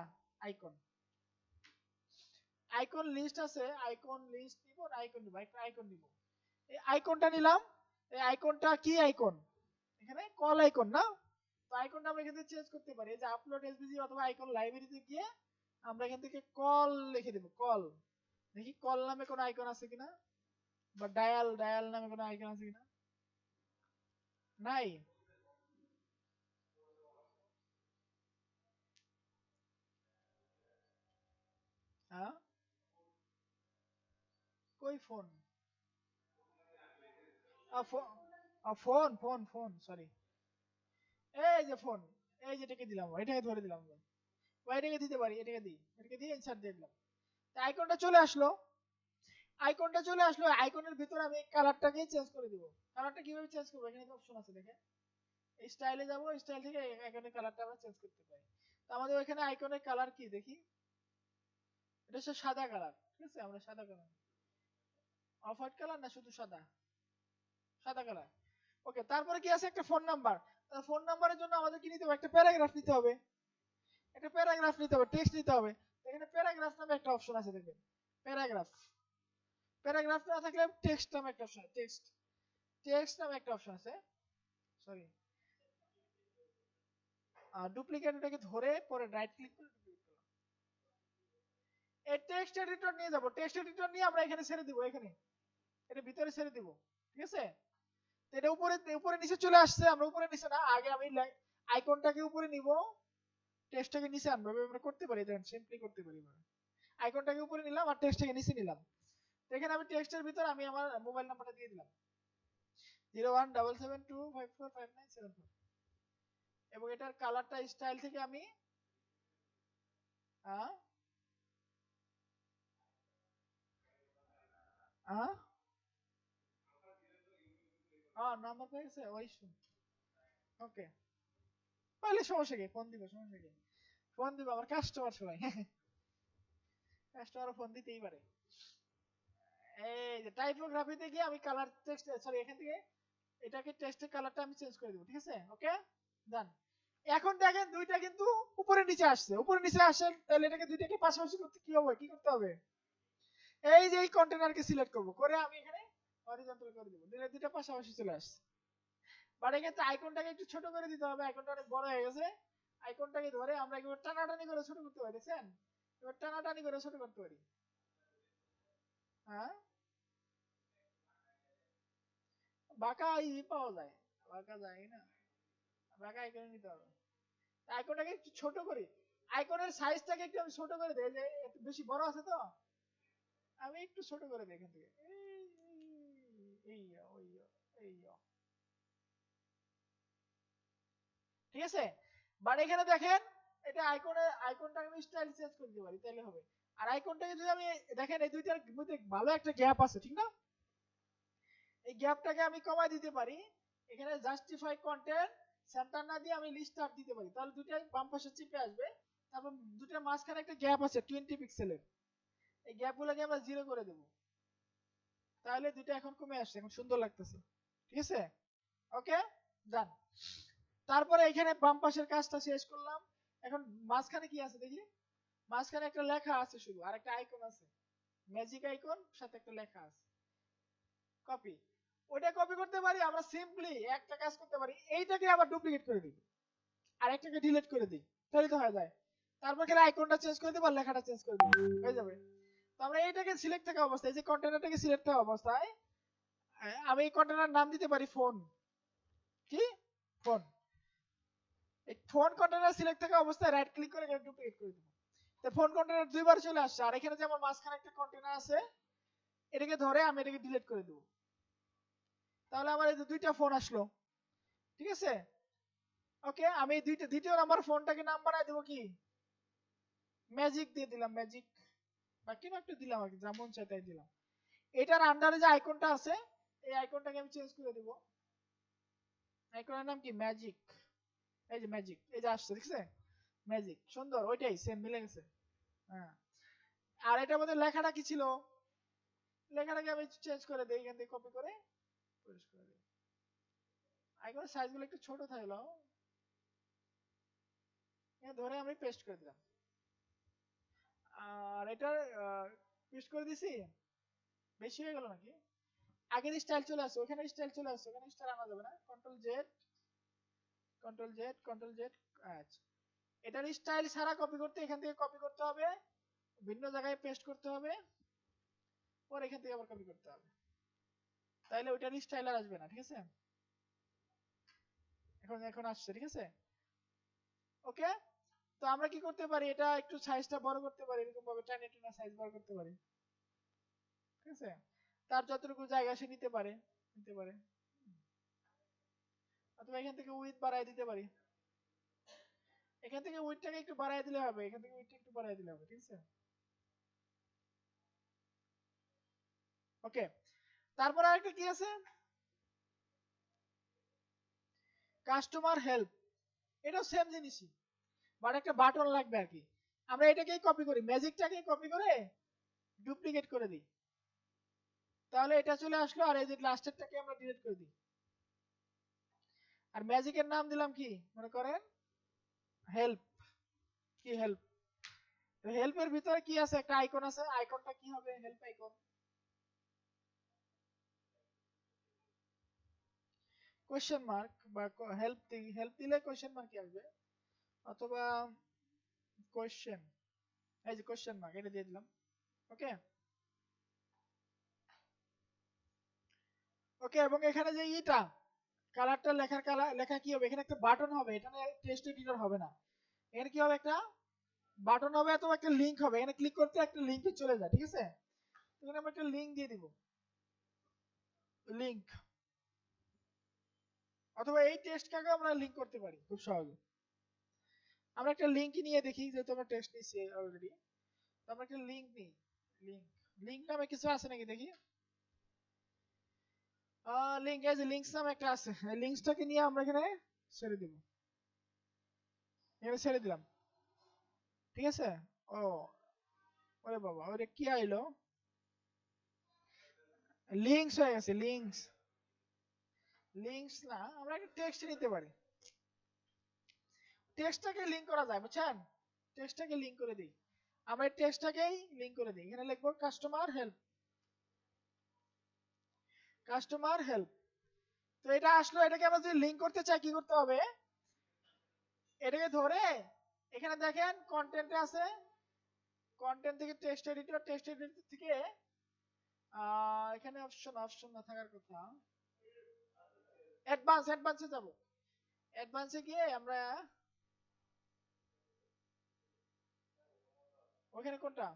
আইকন। আইকন লিস্ট আছে, আইকন লিস্ট নিব না আইকন নিব? একটা আইকন নিব। এই আইকনটা নিলাম। এই আইকনটা কি আইকন? এখানে কল আইকন না? তো আইকনটা আমরা এখান থেকে চেঞ্জ করতে পারি। এই যে আপলোড এসভিজি অথবা আইকন লাইব্রেরিতে গিয়ে আমরা এখান থেকে কল লিখে দেব। কল, দেখি কল নামে কোনো আইকন আছে কিনা, বা ডায়াল, ডায়াল নামে কোনো আইকন আছে কিনা। নাই? হ্যাঁ, কই phone? Phone phone phone, sorry. এই যে ফোন, এই যেটাকে দিলাম, এটাকে ধরে দিলাম। বা এটাকে দিতে পারি, এটাকে দিই, এটাকে দিয়ে ইনসার্ট দিয়ে দিলাম। আইকনটা চলে আসলো। আইকনটা চলে আসলো, আইকনের ভিতরে আমি কালারটাকে চেঞ্জ করে দিব। কালারটা কিভাবে চেঞ্জ করবো? এখানে অপশন আছে দেখেন, স্টাইলে যাব, স্টাইল থেকে আইকনের কালারটা আমরা চেঞ্জ করতে পারি। তো আমাদের ওখানে আইকনের কালার কি দেখি, এটা হচ্ছে সাদা কালার। ঠিক আছে, আমরা সাদা কালার, অফ হোয়াইট কালার না শুধু সাদা? সাদা কালার, ওকে। তারপরে কি আছে? একটা ফোন নাম্বার। ফোন নাম্বারের জন্য আমাদের কি নিতে হবে? একটা প্যারাগ্রাফ নিতে হবে, একটা প্যারাগ্রাফ নিতে হবে, টেক্সট নিতে হবে। এখানে প্যারাগ্রাফ নামে একটা অপশন আছে দেখবেন, প্যারাগ্রাফ। প্যারাগ্রাফ না থাকলে টেক্সট নামে একটা অপশন, টেক্সট, টেক্সট নামে একটা অপশন আছে, সরি। ডুপ্লিকেট, এটাকে ধরে পরে রাইট ক্লিক করে ডুপ্লিকেট করলাম। এই টেক্সট এডিটর নিয়ে যাব, টেক্সট এডিটর নিয়ে আমরা এখানে ছেড়ে দিব, এখানে এটা ভিতরে ছেড়ে দিব। ঠিক আছে, তো এটা উপরে উপরে নিচে চলে আসছে। আমরা উপরে নিচে না, আগে আমি আইকনটাকে উপরে নিব, টেক্সটটাকে নিচে আনবো। এভাবে আমরা করতে পারি, দেখেন সিম্পলি করতে পারি। আইকনটাকে উপরে নিলাম আর টেক্সটটাকে নিচে নিলাম। তো এখানে আমি টেক্সটের ভিতর আমি আমার মোবাইল নাম্বারটা দিয়ে দিলাম, 0177254597 এবং এটার কালারটা স্টাইল থেকে আমি আহ আহ নাম্বার পেয়ে গেছে, ওই ওকে। তাহলে সমস্যা কি, ফোন দিব, সমস্যা কি, ফোন দিব, আমার কাস্টমার সবাই। কাস্টমার ফোন দিতেই পারে। এই যে টাইপোগ্রাফিতে গিয়ে আমি কালার টেক্সট, সরি, এখান থেকে এটাকে টেক্সটের কালারটা আমি চেঞ্জ করে দেব। ঠিক আছে, ওকে, ডান। এখন দেখেন দুইটা কিন্তু উপরে নিচে আসছে, উপরে নিচে আসে, তাহলে এটাকে দুইটাকে পাশাপাশি করতে কি হবে, কি করতে হবে? এই যে এই কন্টেনারকে সিলেক্ট করব, করে আমি এখানে হরিজন্টাল করে দিব, দিলে দুইটা পাশাপাশি চলে আসছে। বাট এক্ষেত্রে আইকনটাকে একটু ছোট করে দিতে হবে, আইকনটা অনেক বড় হয়ে গেছে। আইকনটাকে ধরে আমরা একবার টানাটানি করে ছোট করতে পারি, দেখছেন? এবার টানাটানি করে ছোট করতে পারি। হ্যাঁ, বাঁকা পাওয়া যায়, বাঁকা যায় না, বাঁকা আইকন নিতে হবে। আইকনটাকে একটু ছোট করি, আইকনের সাইজটাকে একটু আমি ছোট করে দেই, যে একটু বেশি বড় আছে তো, আমি একটু ছোট করে দিই এখান থেকে, এই ওই এই, ঠিক আছে? বাট এখানে দেখেন, এটা আইকনটা আমি স্টাইল চেঞ্জ করে দিতে পারি, তাহলে হবে। আর আইকনটাকে যদি আমি দেখেন, এই দুইটার মধ্যে ভালো একটা গ্যাপ আছে, ঠিক না? এই গ্যাপটাকে আমি কমাই দিতে পারি, এখানে জাস্টিফাই কন্টেন্ট সেন্টার না দিয়ে আমি লিস্ট আপ দিতে পারি, তাহলে দুইটাই বাম পাশে চিপে আসবে। তারপর দুইটার মাঝখানে একটা গ্যাপ আছে 20 পিক্সেলের, এই গ্যাপগুলোকে আমরা 0 করে দেব, তাহলে দুইটা এখন কমে আসছে, এখন সুন্দর লাগতেছে, ঠিক আছে? ওকে, ডান। তারপরে এখানে বাম পাশের কাজটা শেষ করলাম। এখন মাঝখানে কি আছে দেখি, মাঝখানে একটা লেখা আছে শুধু, আর একটা আইকন আছে, ম্যাজিক আইকন, সাথে একটা লেখা আছে, কপি। ওটা কপি করতে পারি আমরা, সিম্পলি একটা কাজ করতে পারি, এইটাকে আবার ডুপ্লিকেট করে দিই, আর একটাকে ডিলিট করে দিই, তাহলে তো হয়ে যায়। তারপর খালি আইকনটা চেঞ্জ করে দেব আর লেখাটা চেঞ্জ করে দেব, হয়ে যাবে। তো আমরা এইটাকে সিলেক্ট থাকা অবস্থায়, এই যে কন্টেনারটাকে সিলেক্ট থাকা অবস্থায় আমি এই কন্টেনার নাম দিতে পারি ফোন, কি, ফোন। এই ফোন কন্টেনার সিলেক্ট থাকা অবস্থায় রাইট ক্লিক করে এখানে ডুপ্লিকেট করে দেব, তো ফোন কন্টেনার দুইবার চলে আসছে। আর এখানে যে আমার মাঝখানে একটা কন্টেনার আছে, এটাকে ধরে আমি এটাকে ডিলিট করে দেব, তাহলে আমার এই যে দুইটা ফোন আসলো, ঠিক আছে? ওকে, আমি এই দুইটা দ্বিতীয় নাম্বার ফোনটাকে নাম বানাই দেবো কি, ম্যাজিক দিয়ে দিলাম, ম্যাজিক বা কিনা একটা দিলাম আর কি, যেমন চাই তাই দিলাম। এটার আন্ডারে যে আইকনটা আছে, এই আইকনটাকে আমি চেঞ্জ করে দেব, আইকনের নাম কি, ম্যাজিক। এই যে ম্যাজিক, এই যে আসছে, দেখছে? ম্যাজিক, সুন্দর, ওইটাই সেম, মিলে গেছে। হ্যাঁ, আর এটার মধ্যে লেখাটা কি ছিল, লেখাটাকে আমি চেঞ্জ করে দিই, এখান থেকে কপি করে পেস্ট করে দিই। আইকনের সাইজগুলো একটু ছোট থাকলো, ধরে আমি পেস্ট করে দিলাম। আর এটা পেস্ট করে দিছি, বেশি হয়ে গেল নাকি? আগের স্টাইল চলে আসছে, ওখানে স্টাইল চলে আসছে, ওখানে স্টাইল আনা যাবে না, control Z, control Z, control Z. আচ্ছা, এটার স্টাইল সারা কপি করতে এখান থেকে কপি করতে হবে, ভিন্ন জায়গায় পেস্ট করতে হবে, পরে এখান থেকে আবার কপি করতে হবে, তাইলে ওইটার স্টাইল আর আসবে না, ঠিক আছে? এখন এখন আসছে, ঠিক আছে? ওকে, তো আমরা কি করতে পারি, এটা একটু সাইজটা বড় করতে পারি, এরকম ভাবে টানে টানে সাইজ বড় করতে পারি, ঠিক আছে? তার যতটুকু জায়গা সে নিতে পারে, নিতে পারে। অথবা এখান থেকে উইথ বাড়ায় দিতে পারি, এখান থেকে উইথটাকে একটু বাড়ায় দিলে হবে, এখান থেকে উইথটা একটু বাড়ায় দিলে হবে, ঠিক আছে? ওকে, তারপর আরেকটা কি আছে, কাস্টমার হেল্প। এটাও সেম জিনিসই, বাট একটা বাটন লাগবে আর কি। আমরা এটাকেই কপি করি, ম্যাজিকটাকেই কপি করে ডুপ্লিকেট করে দিই, তাহলে এটা চলে আসলো, আর এই যে লাস্টেরটাকে আমরা ডিলিট করে দিই। আর ম্যাজিকের নাম দিলাম কি, মনে করেন হেল্প, কি হেল্প। তো হেল্পের ভিতরে কি আছে, একটা আইকন আছে, আইকনটা কি হবে, হেল্প আইকন। কোশ্চেন মার্ক বা হেল্প দিলে কোশ্চেন মার্ক কি আসবে, অথবা কোশ্চেন, এই যে কোশ্চেন মার্ক, এটা দিয়ে দিলাম। ওকে, ওকে, এবং এখানে যে ইটা কালারটা, লেখার কালার, লেখা কি হবে, এখানে একটা বাটন হবে, এখানে টেক্সট এডিটর হবে না, এখানে কি হবে, একটা বাটন হবে অথবা একটা লিংক হবে, এখানে ক্লিক করতে একটা লিংকে চলে যায়, ঠিক আছে? এখানে আমরা একটা লিংক দিয়ে দিব, লিংক, অথবা এই টেক্সটটাকে আমরা লিংক করতে পারি খুব সহজে। আমরা একটা লিংক নিয়ে দেখি, যেহেতু আমরা টেক্সট নিচ্ছি অলরেডি, তো আমরা একটা লিংক নিই, লিংক, লিংক নামে কিছু আছে নাকি দেখি, লিংক, এই যে লিংকস নামে একটা আছে, এই লিংকসটাকে নিয়ে আমরা এখানে ছেড়ে দিব, এখানে ছেড়ে দিলাম, ঠিক আছে? ও, ওরে বাবা, ওরে কি আইলো, লিংকস হয়ে গেছে, লিংকস, লিংকস না, আমরা একটা টেক্সট নিতে পারি, টেক্সটটাকে লিংক করা যায়, বুঝছেন? টেক্সটটাকে লিংক করে দিই, আমরা এই টেক্সটটাকেই লিংক করে দিই। এখানে লিখবো কাস্টমার হেল্প, কাস্টমার হেল্প। তো এটা আসলো, এটাকে আমরা যদি লিংক করতে চাই কি করতে হবে, এটাকে ধরে এখানে দেখেন কন্টেন্টে আছে, কন্টেন্ট থেকে টেক্সট এডিটর, টেক্সট এডিটর থেকে এখানে অপশন না থাকার কথা, অ্যাডভান্সে যাব। অ্যাডভান্সে গিয়ে আমরা ওখানে কোনটা,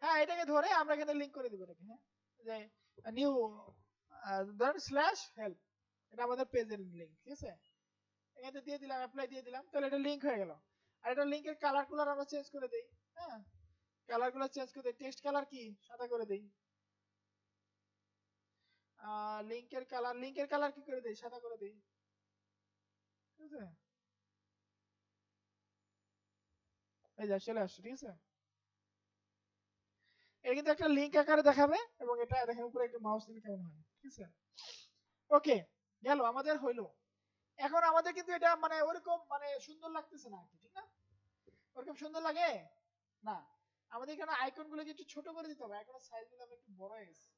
হ্যাঁ এটাকে ধরে আমরা এখানে লিংক করে দিব এটাকে, হ্যাঁ যে নিউ ধরেন স্ল্যাশ হেল্প, এটা আমাদের পেজের লিংক, ঠিক আছে? এখানে দিয়ে দিলাম, অ্যাপ্লাই দিয়ে দিলাম, তাহলে এটা লিংক হয়ে গেল। আর এটা লিংকের কালার কুলার আমরা চেঞ্জ করে দেই, হ্যাঁ কালার গুলো চেঞ্জ করে দেই। টেক্সট কালার কি সাদা করে দেই, লিংকের কালার কি করে দেই, সাদা করে দেই, ঠিক আছে? এই যা চলে আসছে, ঠিক আছে? এটা কিন্তু একটা লিংক আকারে দেখাবে, এবং এটা দেখেন উপরে একটা মাউস দিলে কেমন হয়, ঠিক আছে? ওকে, গেল, আমাদের হইলো। এখন আমাদের কিন্তু এটা মানে ওরকম মানে সুন্দর লাগতেছে না, ঠিক না? ওরকম সুন্দর লাগে না। আমাদের এখানে আইকন গুলোকে একটু ছোট করে দিতে হবে, আইকনের সাইজ গুলো একটু বড় হয়ে গেছে।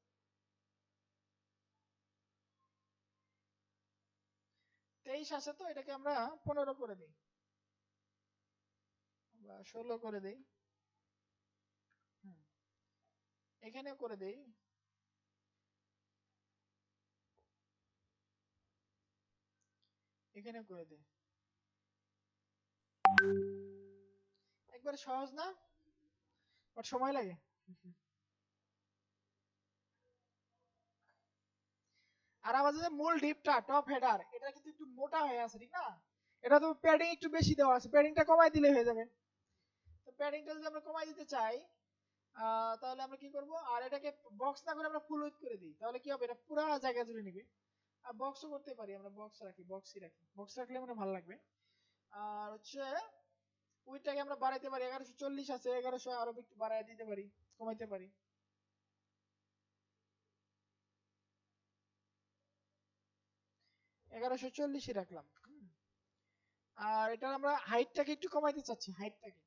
23 আছে, তো এটাকে আমরা 15 করে দিই বা 16 করে দিই, এখানেও করে দিই, এখানেও করে দিই। একবারে সহজ না, বাট সময় লাগে। আর আমাদের যে মূল ডিপটা টপ হেডার, এটা কিন্তু একটু মোটা হয়ে আছে, ঠিক না? এটা তো প্যাডিং একটু বেশি দেওয়া আছে, প্যাডিংটা কমাই দিলে হয়ে যাবে। তো প্যাডিংটা যদি আমরা কমাই দিতে চাই, তাহলে আমরা কি করব, আর এটাকে বক্স না করে আমরা ফুল উইডথ করে দিই, তাহলে কি হবে, এটা পুরো জায়গা জুড়ে নেবে। আর বক্সও করতে পারি আমরা, বক্সই রাখি, বক্স রাখলে মানে ভালো লাগবে। আর হচ্ছে উইডথটাকে আমরা বাড়াইতে পারি, 1140 আছে, 1100 আরো একটু বাড়ায় দিতে পারি, কমাইতে পারি। 1140 রাখলাম। আর এটা আমরা হাইটটাকে একটু কমাইতে চাচ্ছি, হাইটটাকে।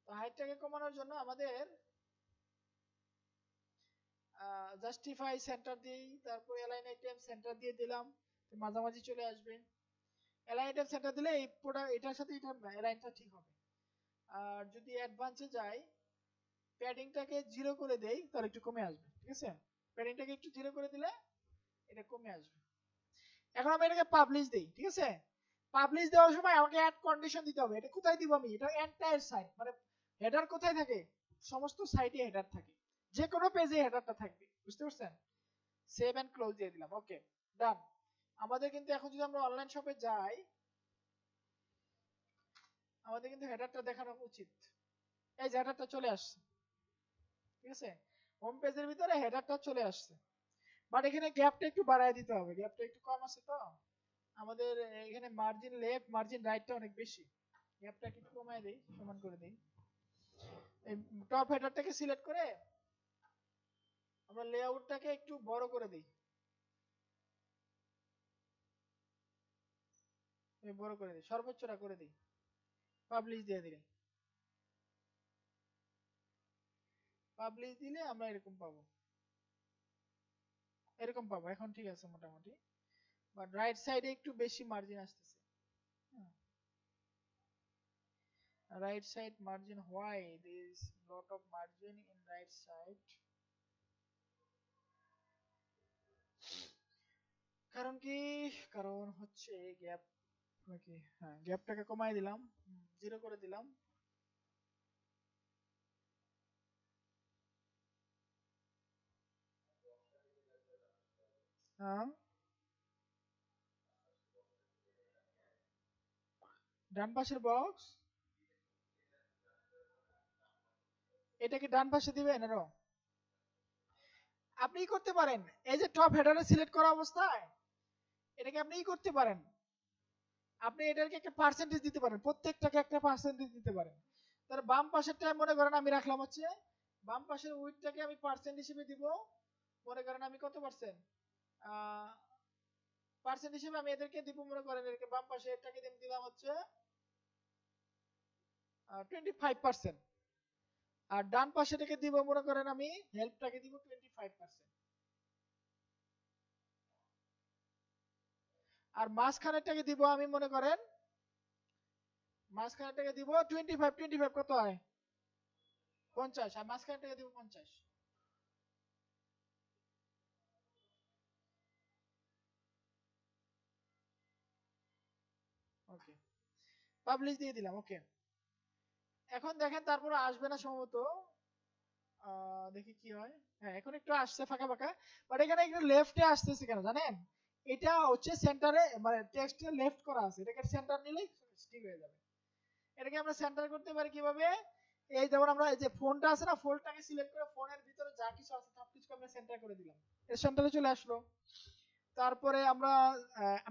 তো হাইটটাকে কমানোর জন্য আমাদের জাস্টিফাই সেন্টার দিই, তারপর অ্যালাইন আইটেম সেন্টার দিয়ে দিলাম, মাঝামাঝি চলে আসবে। অ্যালাইন আইটেম সেন্টার দিলে এই পুরো এটার সাথে এটা অ্যালাইনটা ঠিক হবে। আর যদি অ্যাডভান্সে যাই, প্যাডিংটাকে 0 করে দেই, তাহলে একটু কমে আসবে, ঠিক আছে? প্যাডিংটাকে একটু 0 করে দিলে এটা কমে আসবে। এখন আমি এটাকে পাবলিশ দেই, ঠিক আছে? পাবলিশ দেওয়ার সময় আমাকে অ্যাড কন্ডিশন দিতে হবে। এটা কোথায় দিব আমি, এটা এন্টায়ার সাইট, মানে হেডার কোথায় থাকে, সমস্ত সাইটে হেডার থাকে, যে কোনো পেজে হেডারটা থাকবে, বুঝতে পারছেন? সেভ এন্ড ক্লোজ দিয়ে দিলাম, ওকে ডান। আমাদের কিন্তু এখন যদি আমরা অনলাইন শপে যাই, আমাদের কিন্তু হেডারটা দেখানো উচিত। এই যে হেডারটা চলে আসছে, ঠিক আছে? হোম পেজের ভিতরে হেডারটা চলে আসছে, বাট এখানে গ্যাপটা একটু বাড়ায় দিতে হবে, গ্যাপটা একটু কম আছে তো আমাদের। এখানে মার্জিন লেফট মার্জিন রাইটটা অনেক বেশি, গ্যাপটা একটু কমায় দেই, সমান করে দেই। এই টপ হেডারটাকে সিলেক্ট করে আমরা লেআউটটাকে একটু বড় করে দেই, বড় করে দিই, সর্বোচ্চটা করে দিই, পাবলিশ দিয়ে দিলে, পাবলিশ দিলে আমরা এরকম পাবো, এরকম পাবো। এখন ঠিক আছে মোটামুটি, বাট রাইট সাইডে একটু বেশি মার্জিন আসতেছে। Right side margin, why there is lot of margin in right side? কারণ কি, কারণ হচ্ছে গ্যাপ নাকি, হ্যাঁ গ্যাপটাকে কমাই দিলাম, 0 করে দিলাম। হ্যাঁ ডান পাশের বক্স, এটা কি ডান পাশে দিবেন আরো? আপনি করতে পারেন, এই যে টপ হেডারে সিলেক্ট করা অবস্থায় এটাকে আপনি করতে পারেন, আপনি এটাকে একটা পার্সেন্টেজ দিতে পারেন, প্রত্যেকটাকে একটা পার্সেন্টেজ দিতে পারেন। তার বাম পাশেরটা মনে করেন আমি রাখলাম হচ্ছে, বাম পাশের উইডথটাকে আমি পার্সেন্ট হিসেবে দিব, মনে করেন আমি কত পার্সেন্ট, পার্সেন্ট হিসেবে আমি এদেরকে দিব মনে করেন, এদেরকে বাম পাশে এটাকে দিলাম হচ্ছে 25%, আর ডান পাশে এটাকে দিব মনে করেন আমি হেল্পটাকে দিব 25%, আর মাঝখানেরটাকে দিব আমি মনে করেন মাঝখানেরটাকে দিব 25 কত হয় 50, আর মাঝখানেরটাকে দিব 50। ওকে, পাবলিশ দিয়ে দিলাম। ওকে, এখন দেখেন তারপরে আসবে না সম্ভবত, দেখি কি হয়। হ্যাঁ, এখন একটু আসছে ফাঁকা ফাঁকা, বাট এখানে একটু লেফটে আসতেছে কেন জানেন? এটা হচ্ছে সেন্টারে, মানে টেক্সটে লেফট করা আছে, এটাকে সেন্টার নিলেই ঠিক হয়ে যাবে। এটাকে আমরা সেন্টার করতে পারি কিভাবে? এই যেমন আমরা এই যে ফোনটা আছে না, ফোনটাকে সিলেক্ট করে ফোনের ভিতরে যা কিছু আছে সবকিছু আমরা সেন্টার করে দিলাম, এর সেন্টারে চলে আসলো। তারপরে আমরা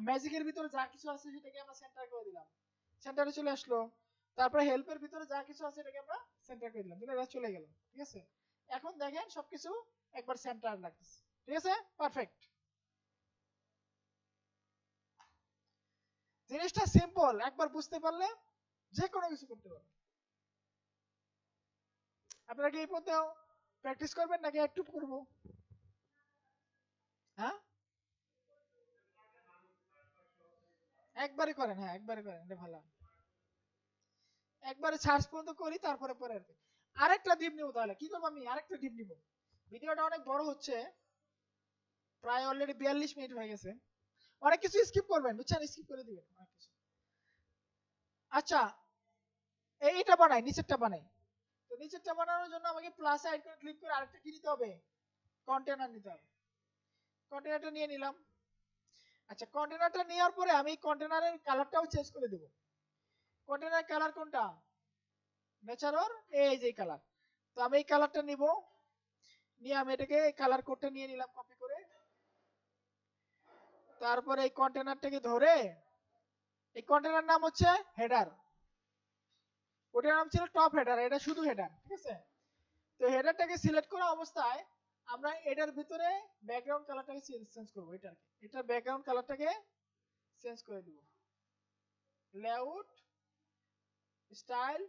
ম্যাজিকের ভিতরে যা কিছু আছে সেটাকে আমরা সেন্টার করে দিলাম, সেন্টারে চলে আসলো। তারপরে হেল্পের ভিতরে যা কিছু আছে এটাকে আমরা সেন্টার করে দিলাম, তাহলে এটা চলে গেল। ঠিক আছে, এখন দেখেন সবকিছু একবার সেন্টার লাগতেছে। ঠিক আছে, পারফেক্ট। জিনিসটা সিম্পল, একবার বুঝতে পারলে যে কোনো কিছু করতে পারবেন। আপনারা কি এই পথেও প্র্যাকটিস করবেন নাকি একটু করবো? হ্যাঁ, একবারে করেন, হ্যাঁ একবারে করেন, এটা ভালো। একবারে সার্চ পর্যন্ত করি, তারপরে পরে আর কি। আরেকটা ডিপ নিব, তাহলে কি করবো আমি, আরেকটা ডিপ নিব। ভিডিওটা অনেক বড় হচ্ছে, প্রায় অলরেডি 42 মিনিট হয়ে গেছে। অনেক কিছু স্কিপ করবেন, বুঝছেন, স্কিপ করে দিবেন অনেক কিছু। আচ্ছা, এইটা বানাই, নিচেরটা বানাই। তো নিচেরটা বানানোর জন্য আমাকে প্লাস আইকন ক্লিক করে আরেকটা কি নিতে হবে, কন্টেনার নিতে হবে। কন্টেনারটা নিয়ে নিলাম। আচ্ছা, কন্টেনারটা নেওয়ার পরে আমি কন্টেনারের কালারটাও চেঞ্জ করে দেব। কন্টেনার কালার কোনটা, ন্যাচারাল, এই যে কালার। তো আমি এই কালারটা নিব, নিয়ে আমি এটাকে কালার কোডটা নিয়ে নিলাম কপি করে। তারপরে এই কন্টেনারটাকে ধরে, এই কন্টেনার নাম হচ্ছে হেডার, ওটার নাম ছিল টপ হেডার, এটা শুধু হেডার। ঠিক আছে, তো হেডারটাকে সিলেক্ট করা অবস্থায় আমরা এটার ভিতরে ব্যাকগ্রাউন্ড কালারটাকে চেঞ্জ করব। এটার ব্যাকগ্রাউন্ড কালারটাকে চেঞ্জ করে দিব, লেআউট, স্টাইল,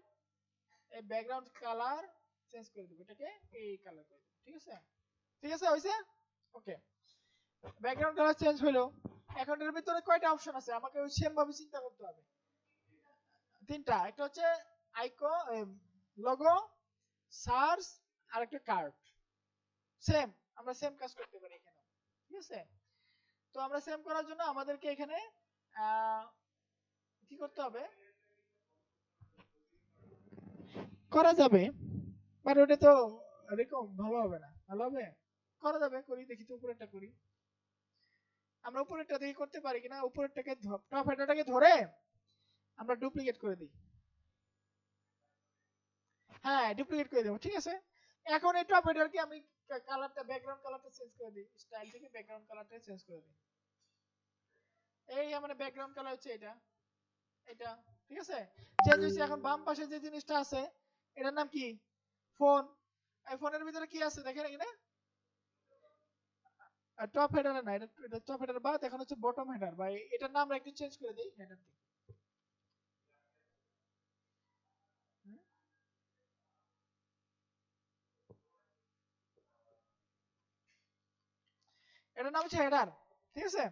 এই ব্যাকগ্রাউন্ড কালার চেঞ্জ করে দিব, এটাকে এই কালার করে দিব। ঠিক আছে, ঠিক আছে, হইছে। ওকে, ব্যাকগ্রাউন্ড কালার চেঞ্জ হলো। এখন এর ভিতরে কয়টা অপশন আছে আমাকে ওই সেম ভাবে চিন্তা করতে হবে। তিনটা, একটা হচ্ছে আইকন, লোগো, সার্চ, আর একটা কার্ড। সেম, আমরা সেম কাজ করতে পারি এখানে। ঠিক আছে, তো আমরা সেম করার জন্য আমাদেরকে এখানে কি করতে হবে, করা যাবে, বাট ওটা তো এরকম ভালো হবে না, ভালো হবে, করা যাবে, করি দেখি তো, উপরেরটা করি। আমরা উপরেরটা দেখি করতে পারি কিনা। উপরেরটাকে টপ হেডারটাকে ধরে আমরা ডুপ্লিকেট করে দিই। হ্যাঁ, ডুপ্লিকেট করে দেবো। ঠিক আছে, এখন এই টপ হেডারকে আমি কালারটা, ব্যাকগ্রাউন্ড কালারটা চেঞ্জ করে দিই, স্টাইল থেকে ব্যাকগ্রাউন্ড কালারটা চেঞ্জ করে দিই। এই আমার ব্যাকগ্রাউন্ড কালার হচ্ছে এটা, এটা। ঠিক আছে, চেঞ্জ হয়েছে। এখন বাম পাশে যে জিনিসটা আছে এটার নাম কি, ফোন। এই ফোনের ভিতরে কি আছে দেখেন এখানে, টপ হেডার না, এটা টপ হেডার বাদ, এখন হচ্ছে বটম হেডার, বা এটার নাম একটু চেঞ্জ করে দিই, হেডার দিই। এটার নাম হচ্ছে হেডার। ঠিক আছে,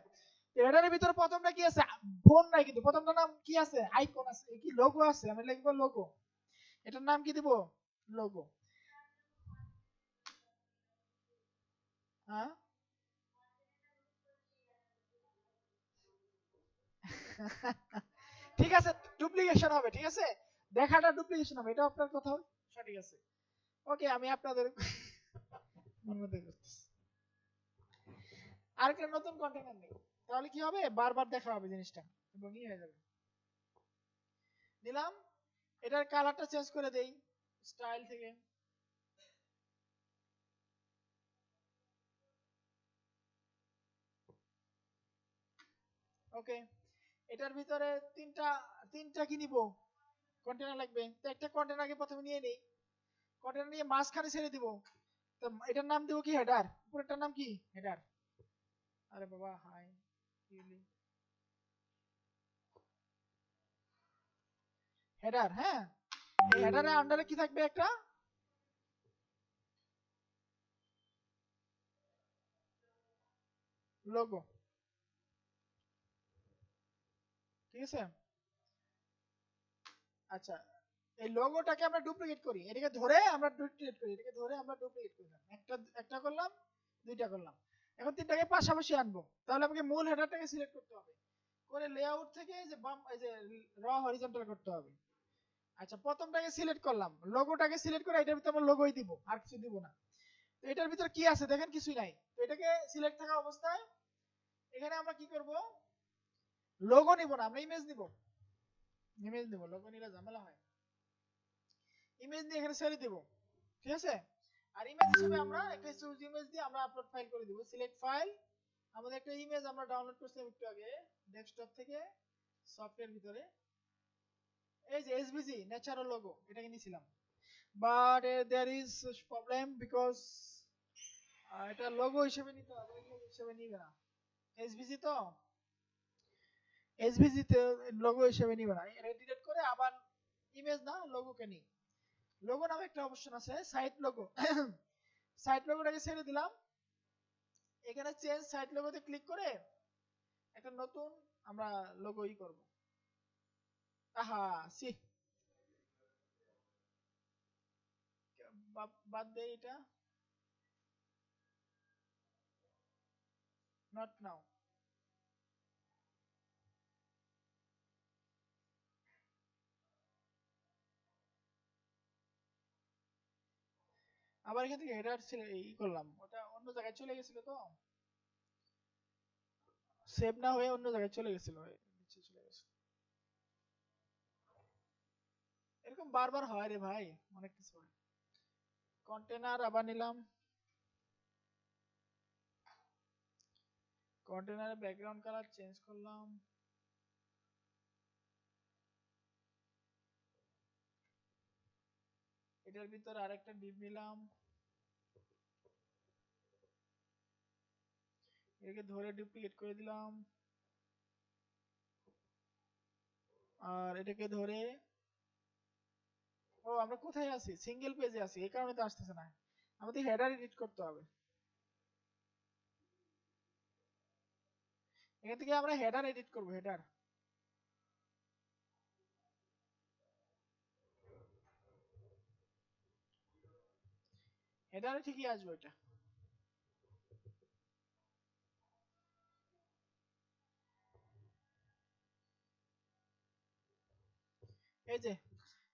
হেডারের ভিতরে প্রথমটা কি আছে, ফোন নাই, কিন্তু প্রথমটার নাম কি আছে, আইকন আছে, কি লোগো আছে, আমি লিখবো লোগো। এটার নাম কি দিব, লোগো। হ্যাঁ ঠিক আছে, ডুপ্লিকেশন হবে। ঠিক আছে, দেখাটা ডুপ্লিকেশন হবে, এটা আপনার কথা সঠিক আছে। ওকে, আমি আপনাদের মন মতো করতেছি। আরেকটা নতুন কন্টেনার নেই, তাহলে কি হবে, বারবার দেখা হবে জিনিসটা এবং ই হয়ে যাবে। নিলাম, এটার কালারটা চেঞ্জ করে দেই, স্টাইল থেকে। ওকে, এটার ভিতরে তিনটা তিনটা কি নিব, কন্টেনার লাগবে। তো একটা কন্টেনারকে প্রথমে নিয়ে নেই, কন্টেনার নিয়ে মাঝখানে ছেড়ে দিব। তো এটার নাম দিব কি, হেডার। উপরেরটার নাম কি, হেডার। আরে বাবা, হাই, হেডার, হ্যাঁ, এই হেডারের আন্ডারে কি থাকবে? একটা লোগো, ঠিক আছে? আচ্ছা, এই লোগোটাকে আমরা ডুপ্লিকেট করি, এটাকে ধরে আমরা ডুপ্লিকেট করি, এটাকে ধরে আমরা ডুপ্লিকেট করলাম, একটা একটা করলাম, দুইটা করলাম, এখন তিনটাকে পাশাপাশি আনবো। তাহলে আমাকে মূল হেডারটাকে সিলেক্ট করতে হবে, করে লেআউট থেকে এই যে বাম, এই যে র হরিজন্টাল করতে হবে। আচ্ছা, প্রথমটাকে সিলেক্ট করলাম, লোগোটাকে সিলেক্ট করে এটার ভিতরে আমরা লোগোই দিব, আর কিছু দিব না। তো এটার ভিতরে কি আছে দেখেন? কিছুই নাই। তো এটাকে সিলেক্ট থাকা অবস্থায় এখানে আমরা কি করব? লোগো নিব না, আমরা ইমেজ নিব, ইমেজ নিব, লোগো নিলে ঝামেলা হয়। ইমেজ নিয়ে এখানে ছেড়ে দিব, ঠিক আছে? আর ইমেজ হিসেবে আমরা একটা চুজ ইমেজ দিয়ে আমরা আপলোড ফাইল করে দিব। সিলেক্ট ফাইল, আমাদের একটা ইমেজ আমরা ডাউনলোড করছিলাম একটু আগে ডেস্কটপ থেকে সফটওয়্যার ভিতরে, এই যে এসভিজি ন্যাচারাল লোগো, এটাকে নিয়েছিলাম। But there is problem because এটা লোগো হিসেবে নিতে হবে, লোগো হিসেবে নিবে না, এসভিজি তো, এসভিজি তে লোগো হিসেবে নিবে না। এটা ডিলিট করে আবার ইমেজ না লোগোকে নিই। লোগো নামে একটা অপশন আছে, সাইট লোগো। সাইট লোগোটাকে ছেড়ে দিলাম, এখানে চেঞ্জ সাইট লোগোতে ক্লিক করে একটা নতুন আমরা লোগো ই করব। আহা সি, বাদ দে এটা, নট নাও। আবার এখান থেকে হেডার ছিল ই করলাম, ওটা অন্য জায়গায় চলে গেছিল, তো সেভ না হয়ে অন্য জায়গায় চলে গেছিল, নিচে চলে গেছিল। এরকম বারবার হয় রে ভাই, অনেক কিছু হয়। কন্টেনার আবার নিলাম, কন্টেনারের ব্যাকগ্রাউন্ড কালার চেঞ্জ করলাম, এটার ভিতর আরেকটা ডিপ নিলাম, এটাকে ধরে ডুপ্লিকেট করে দিলাম, আর এটাকে ধরে, ও আমরা কোথায় আছি? সিঙ্গেল পেজে আছি, এই কারণে তো আসতেছে না। আমাদের হেডার এডিট করতে হবে, এখান থেকে আমরা হেডার এডিট করব, হেডার। হেডারে ঠিকই আসবে এটা। এই যে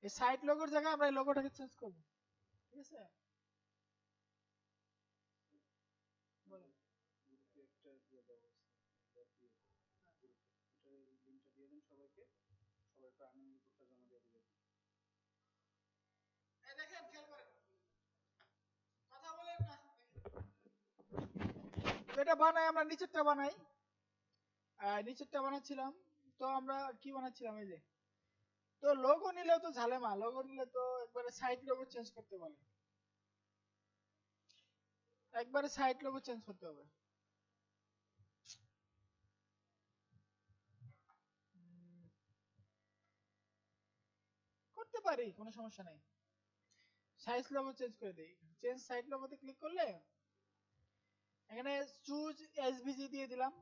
এই সাইট লোগোর জায়গায় আমরা এই লোগোটাকে চেঞ্জ করব, ঠিক আছে? বলেন। এই দেখেন, খেয়াল করেন, কথা বলেন না। তো এটা বানাই, আমরা নিচেরটা বানাই, নিচেরটা বানাচ্ছিলাম। তো আমরা কি বানাচ্ছিলাম? এই যে, তো লোগো নিলেও তো ঝালেমা, লোগো নিলে তো একবারে সাইট লোগো চেঞ্জ করতে বলে, একবারে সাইট লোগো চেঞ্জ করতে হবে। করতে পারি, কোনো সমস্যা নাই। সাইজ লোগো চেঞ্জ করে দেই, চেঞ্জ সাইট লোগোতে ক্লিক করলে এখানে চুজ এসভিজি দিয়ে দিলাম,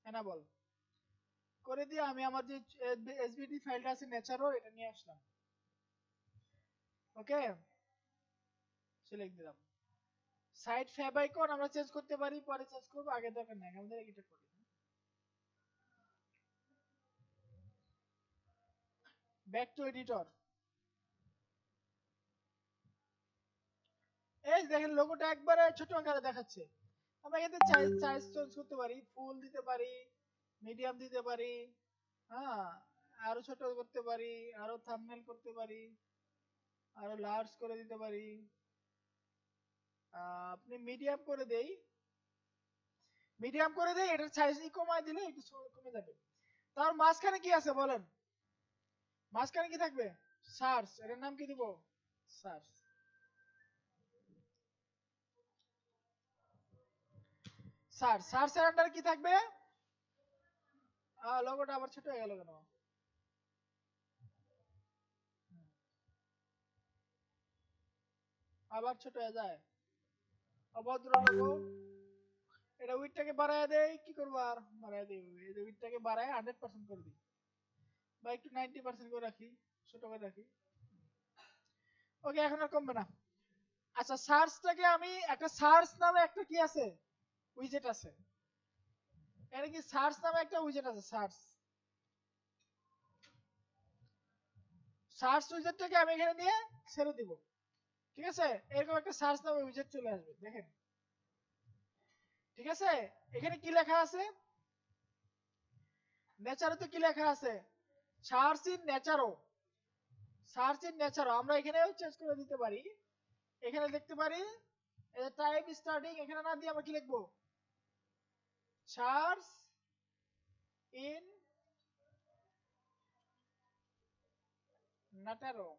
এনাবল করে দিয়ে আমি আমার যে এসভিজি ফাইলটা আছে ন্যাচারাল, এটা নিয়ে আসলাম, ওকে, সিলেক্ট দিলাম। সাইট ফ্যাব আইকন আমরা চেঞ্জ করতে পারি, পরে চেঞ্জ করব, আগে দরকার নাই, আমাদের এটা করি। ব্যাক টু এডিটর, এই দেখেন লোগোটা একবারে ছোট আকারে দেখাচ্ছে। আমরা এতে সাইজ চেঞ্জ করতে পারি, ফুল দিতে পারি, মিডিয়াম দিতে পারি, হ্যাঁ, আরো ছোট করতে পারি, আরো থাম্বনেল করতে পারি, আরো লার্জ করে দিতে পারি। আপনি মিডিয়াম করে দেই, মিডিয়াম করে দেই, এটার সাইজ কমায় দিলে একটু কমে যাবে। তার মাঝখানে কি আছে বলেন? মাঝখানে কি থাকবে? সার্চ, এটার নাম কি দিব? সার্চ। সার্চ, সার্চের আন্ডারে কি থাকবে? লোগোটা আবার ছোট হয়ে গেল কেন? আবার ছোট হয়ে যায়, অভদ্র লোগো। এটা উইডটাকে বাড়ায় দেই, কি করবো আর, বাড়ায় দেই। এই যে উইডটাকে বাড়ায় 100% করে দিই, বা একটু 90% করে রাখি, ছোট করে রাখি। ওকে, এখন আর কমবে না। আচ্ছা, সার্চটাকে আমি একটা সার্চ নামে একটা কি আছে, উইজেট আছে। এটা কি সার্চ নামে একটা উইজেট আছে, সার্চ। সার্চ উইজেটটাকে আমি এখানে নিয়ে ছেড়ে দিব। ঠিক আছে, এরকম একটা সার্চ নামে উইজেট চলে আসবে, দেখেন। ঠিক আছে, এখানে কি লেখা আছে? নেচারোতে কি লেখা আছে? Search in Naturo. Search in Naturo আমরা এখানেও চেঞ্জ করে দিতে পারি। এখানে দেখতে পারি এই যে টাইপ স্টার্টিং, এখানে না দিয়ে আমরা কি লিখবো? Search in Naturo,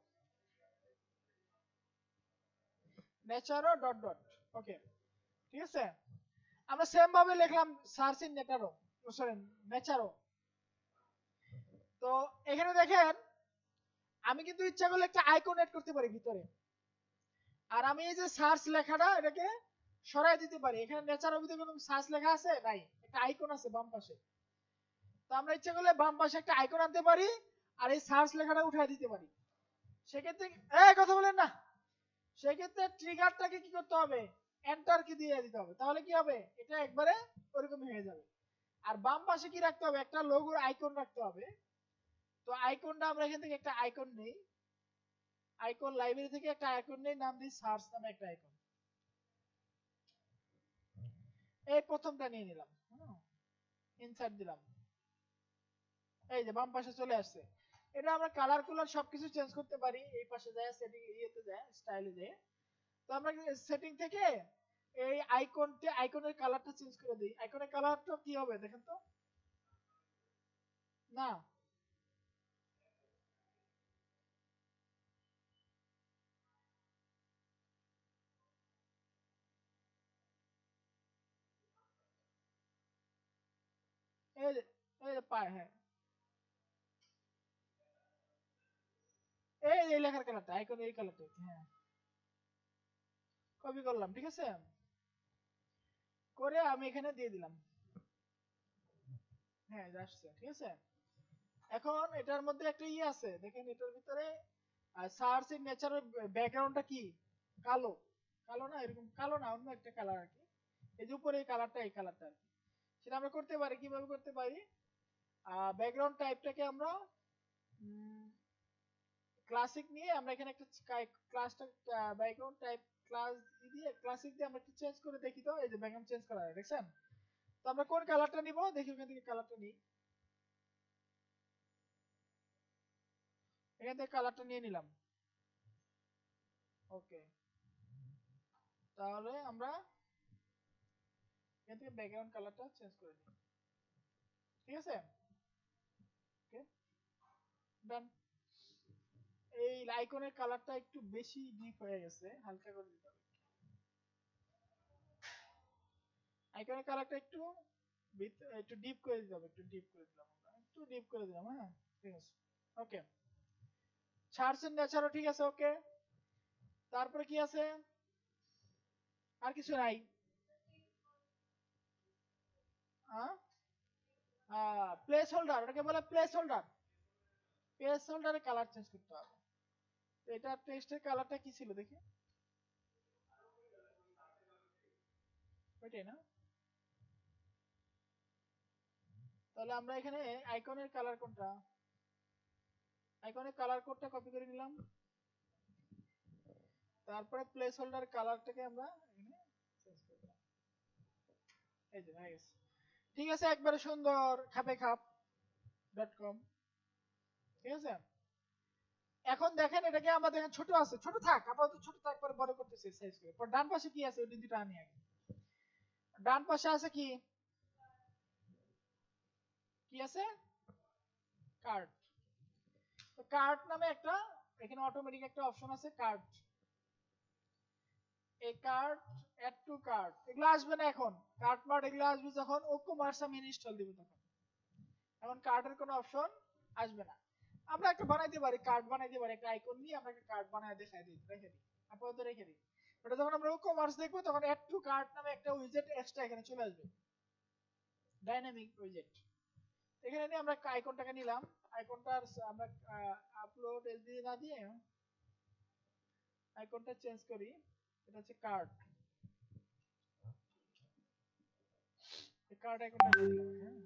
Naturo dot dot. Okay, ঠিক আছে, আমরা সেম ভাবে লিখলাম search in Naturo, sorry Naturo. তো এখানে দেখেন, আমি কিন্তু ইচ্ছা করলে একটা আইকন এড করতে পারি ভিতরে। আর আমি এই যে সার্চ লেখাটা এটাকে সরাই দিতে পারি। এখানে নেচারের ভিতরে কোনো সার্চ লেখা আছে নাই, একটা আইকন আছে বাম পাশে। তো আমরা ইচ্ছা করলে বাম পাশে একটা আইকন আনতে পারি, আর এই সার্চ লেখাটা উঠাই দিতে পারি। সেক্ষেত্রে এই কথা বলেন না, সেক্ষেত্রে ট্রিগারটাকে কি করতে হবে? এন্টার কি দিয়ে দিতে হবে, তাহলে কি হবে? এটা একবারে ওরকমই হয়ে যাবে। আর বাম পাশে কি রাখতে হবে? একটা লোগোর আইকন রাখতে হবে। তো আইকনটা আমরা এখান থেকে একটা আইকন নেই, আইকন লাইব্রেরি থেকে একটা আইকন নেই, নাম দিই সার্চ নামে একটা আইকন। এই প্রথমটা নিয়ে নিলাম, ইনসার্ট দিলাম, এই যে বাম পাশে চলে আসছে। এটা আমরা কালার কুলার সবকিছু চেঞ্জ করতে পারি। এই পাশে যায় সেটিং, ইয়েতে যায় স্টাইলে যায়। তো আমরা সেটিং থেকে এই আইকনের কালারটা চেঞ্জ করে দিই। আইকনের কালারটা কি হবে দেখেন তো? না, এই যে, এই যে পায়, হ্যাঁ, এই লেখার কালারটা, আইকনের এই কালারটা, হ্যাঁ, কপি করলাম। ঠিক আছে, করে আমি এখানে দিয়ে দিলাম। হ্যাঁ, আসছে। ঠিক আছে, এখন এটার মধ্যে একটা ইয়ে আছে দেখেন, এটার ভিতরে সার্চ ইন নেচারের ব্যাকগ্রাউন্ডটা কি? কালো। কালো না, এরকম কালো না, অন্য একটা কালার আর কি। এই যে উপরে এই কালারটা, এই কালারটা আর কি। সেটা আমরা করতে পারি, কিভাবে করতে পারি? ব্যাকগ্রাউন্ড টাইপটাকে আমরা ক্লাসিক নিয়ে আমরা এখানে একটা ক্লাসটা ব্যাকগ্রাউন্ড টাইপ ক্লাস দিয়ে ক্লাসিক দিয়ে আমরা একটু চেঞ্জ করে দেখি। তো এই যে ব্যাকগ্রাউন্ড চেঞ্জ করা হয়, দেখছেন? তো আমরা কোন কালারটা নিব দেখি, ওখান থেকে কালারটা নিই। এখান থেকে কালারটা নিয়ে নিলাম। ওকে, তাহলে আমরা এখান থেকে ব্যাকগ্রাউন্ড কালারটা চেঞ্জ করে দিই। ঠিক আছে, ওকে, ডান। এই আইকনের কালারটা একটু বেশি ডিপ হয়ে গেছে, হালকা করে দিতে হবে। আইকনের কালারটা একটু একটু ডিপ করে দিতে হবে, একটু ডিপ করে দিলাম, আমরা একটু ডিপ করে দিলাম। হ্যাঁ, ঠিক আছে, ওকে। সার্চের নেচারও ঠিক আছে, ওকে। তারপরে কি আছে? আর কিছু নাই। প্লেস হোল্ডার, ওটাকে বলে প্লেস হোল্ডার। প্লেস হোল্ডারে কালার চেঞ্জ করতে হবে। তো এটা টেক্সটের কালারটা কি ছিল দেখি, ওইটাই না? তাহলে আমরা এখানে আইকনের কালার কোনটা, আইকনের কালার কোডটা কপি করে নিলাম। তারপরে প্লেস হোল্ডার কালারটাকে আমরা এখানে চেঞ্জ করে দিলাম। এই যে হয়ে গেছে। ঠিক আছে, একবারে সুন্দর খাপে খাপ .com। ঠিক আছে, এখন দেখেন এটাকে আমরা দেখেন ছোট আছে, ছোট থাক আপাতত, ছোট থাক, পরে বড় করতেছি সাইজ করে। পর ডান পাশে কি আছে ওই দুটো আনি আগে। ডান পাশে আছে কি, কি আছে? কার্ট। তো কার্ট নামে একটা, এখানে অটোমেটিক একটা অপশন আছে কার্ট। এই কার্ট, অ্যাড টু কার্ট, এগুলো আসবে না এখন। কার্ট মার্ট এগুলো আসবে যখন ও কমার্স আমি ইনস্টল দিব তখন। এখন কার্ডের কোনো অপশন আসবে না। আমরা একটা বানাইতে পারি, কার্ড বানাইতে পারি, একটা আইকন নিয়ে আমরা একটা কার্ড বানায় দেখাই দিই, রেখে দিই, আপাতত রেখে দিই। ওটা যখন আমরা কমার্স দেখবো তখন অ্যাড টু কার্ড নামে একটা উইজেট এক্সট্রা এখানে চলে আসবে, ডাইনামিক উইজেট। এখানে নিয়ে আমরা আইকনটাকে নিলাম, আইকনটার আমরা আপলোড এসডি না দিয়ে আইকনটা চেঞ্জ করি, এটা হচ্ছে কার্ড, কার্ড আইকনটা দিয়ে দিলাম। হ্যাঁ,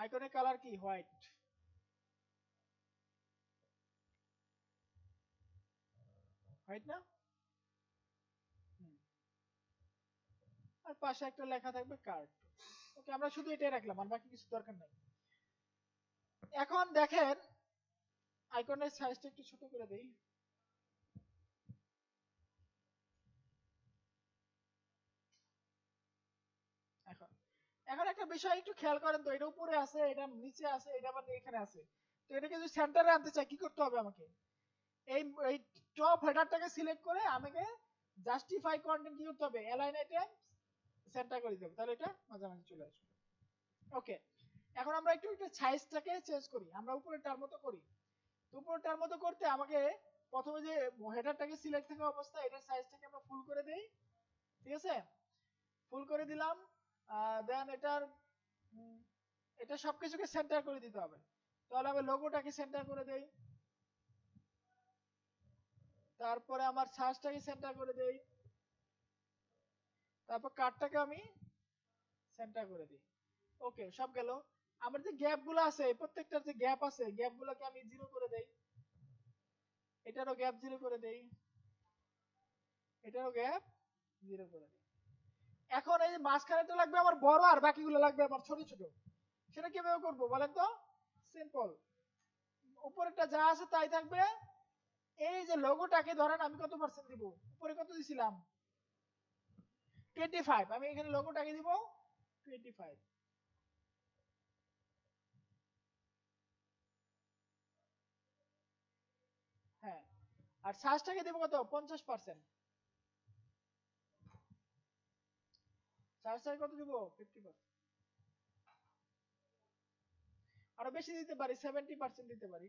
আইকনের কালার কি হোয়াইট, হোয়াইট না? হুম। আর পাশে একটা লেখা থাকবে কার্ড। ওকে, আমরা শুধু এটাই রাখলাম, আর বাকি কিছু দরকার নাই। এখন দেখেন আইকনের সাইজটা একটু ছোট করে দেই। এখন এখন একটা বিষয় একটু খেয়াল করেন তো, এটা উপরে আছে, এটা নিচে আছে, এটা আবার এখানে আছে। তো এটাকে যদি সেন্টারে আনতে চাই কি করতে হবে আমাকে? এই এই টপ হেডারটাকে সিলেক্ট করে আমাকে জাস্টিফাই কন্টেন্ট কি করতে হবে, অ্যালাইন আইটেম সেন্টার করে দিতে হবে, তাহলে এটা মাঝামাঝি চলে আসবে। ওকে, এখন আমরা একটু একটু সাইজটাকে চেঞ্জ করি, আমরা উপরেরটার মতো করি। তো উপরেরটার মতো করতে আমাকে প্রথমে যে হেডারটাকে সিলেক্ট থাকা অবস্থা, এটার সাইজটাকে আমরা ফুল করে দেই, ঠিক আছে? ফুল করে দিলাম। দেন এটা সবকিছুকে সেন্টার করে দিতে হবে। তাহলে আমি লোগোটাকে সেন্টার করে দেই, তারপরে আমার সার্চটাকে সেন্টার করে দেই, তারপর কার্ডটাকে আমি সেন্টার করে দিই। ওকে, সব গেল। আমার যে গ্যাপ গুলো আছে, প্রত্যেকটার যে গ্যাপ আছে, গ্যাপ গুলোকে আমি জিরো করে দেই, এটারও গ্যাপ জিরো করে দেই, এটারও গ্যাপ জিরো করে দেই। এখন এই মাঝখানেটা লাগবে আমার বড়, আর বাকিগুলো লাগবে আমার ছোট ছোট। সেটা কিভাবে করবো বলেন তো? সিম্পল, উপরেরটা যা আছে তাই থাকবে। এই যে লোগোটাকে ধরেন আমি কত পার্সেন্ট দিব, উপরে কত দিছিলাম 25, আমি এখানে লোগোটাকে দিব 25। হ্যাঁ, আর সাইজটাকে দিব কত 50%, সাইজটাকে কত দিব 50%, আরো বেশি দিতে পারি, 70% দিতে পারি।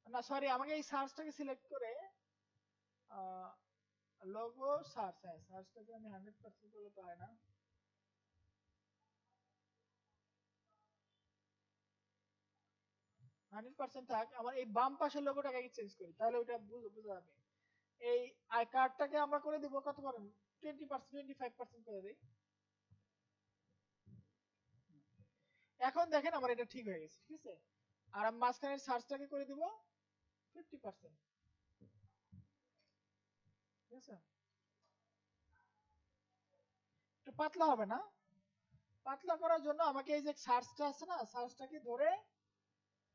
না সরি, আমাকে এই সার্চটাকে সিলেক্ট করে লোগো সার্চ, হ্যাঁ সার্চটাকে আমি 100% করলে তো হয় না। 100% থাক, আমার এই বাম পাশের লোগোটাকে আগে চেঞ্জ করি, তাহলে ওটা বোঝা যাবে। এই আই কার্ডটাকে আমরা করে দিব কত করেন 20%, 25% করে দিই। এখন দেখেন আমার এটা ঠিক হয়ে গেছে, ঠিক আছে? আর আমি মাঝখানের সার্চটাকে করে দিব 50%, ঠিক আছে? একটু পাতলা হবে না? পাতলা করার জন্য আমাকে এই যে সার্চটা আছে না, সার্চটাকে ধরে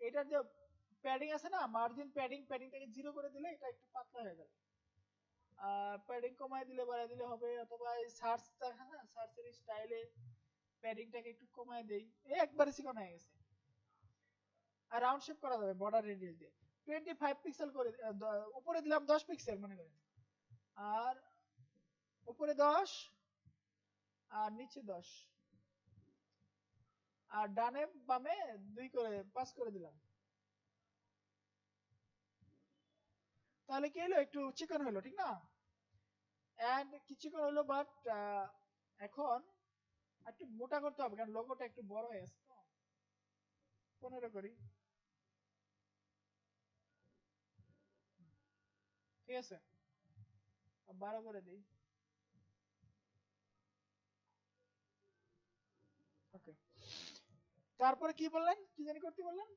এটার যে প্যাডিং আছে না, মার্জিন প্যাডিং, প্যাডিংটাকে জিরো করে দিলে এটা একটু পাতলা হয়ে যাবে। আর প্যাডিং কমায় দিলে বাড়ায় দিলে হবে, অথবা এই সার্চটা হ্যাঁ সার্চের স্টাইলে প্যাডিংটাকে একটু কমায় দেই, এই একবারে চিকন হয়ে গেছে। আর রাউন্ড শেপ করা যাবে বর্ডার রেডিয়াস দিয়ে, 25 পিক্সেল করে উপরে দিলাম 10 পিক্সেল মনে করেন, আর উপরে 10 আর নিচে 10, আর ডানে বামে 2 করে 5 করে দিলাম। তাহলে কি হলো, একটু চিকন হলো, ঠিক না? এন্ড কি চিকন হলো, বাট এখন একটু মোটা করতে হবে, কারণ লোগোটা একটু বড় হয়ে গেছে তো। 15 করি, ঠিক আছে? 12 করে দিই। ওকে, তারপরে কি বললেন, কি জানি করতে বললেন?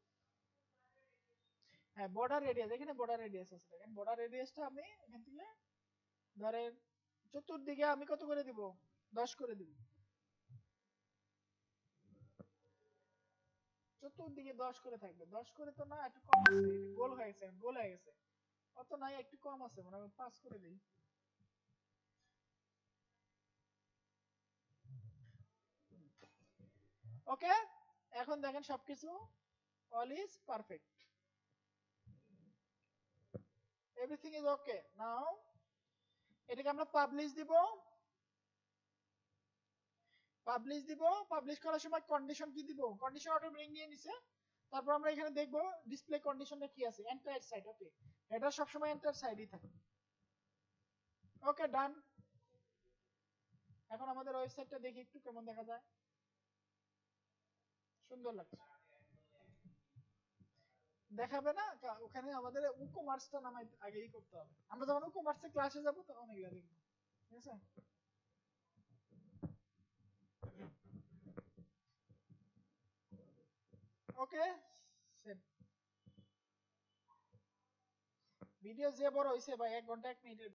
হ্যাঁ, বর্ডার রেডিয়াস, এখানে বর্ডার রেডিয়াস আছে, দেখেন বর্ডার রেডিয়াসটা আমি এখান থেকে ধরেন চতুর্দিকে আমি কত করে দিব, 10 করে দিব। চতুর্দিকে 10 করে থাকবে, 10 করে তো না, একটু কম আছে, গোল হয়ে গেছে, গোল হয়ে গেছে, অত নাই, একটু কম আছে, মানে আমি 5 করে দিই। ওকে, এখন দেখেন সবকিছু all is perfect, everything is okay now. এটাকে আমরা পাবলিশ দিব। পাবলিশ করার সময় কন্ডিশন কি দিব? কন্ডিশন অটো ব্রেক নিয়ে নিছে। তারপর আমরা এখানে দেখব ডিসপ্লে কন্ডিশনটা কি আছে, এন্টার সাইড। ওকে, এটা সব সময় এন্টার সাইডই থাকে। ওকে, ডান। এখন আমাদের ওয়েবসাইটটা দেখি একটু কেমন দেখা যায়। সুন্দর লাগছে। দেখাবে না ওখানে আমাদের ই-কমার্সটা নামাই আগেই করতে হবে। আমরা যখন ই-কমার্সে ক্লাসে যাব তখন এগুলা দেখব। ঠিক আছে? ওকে, সেভ। ভিডিও যে বড় হইছে ভাই, 1 ঘন্টা 1 মিনিটের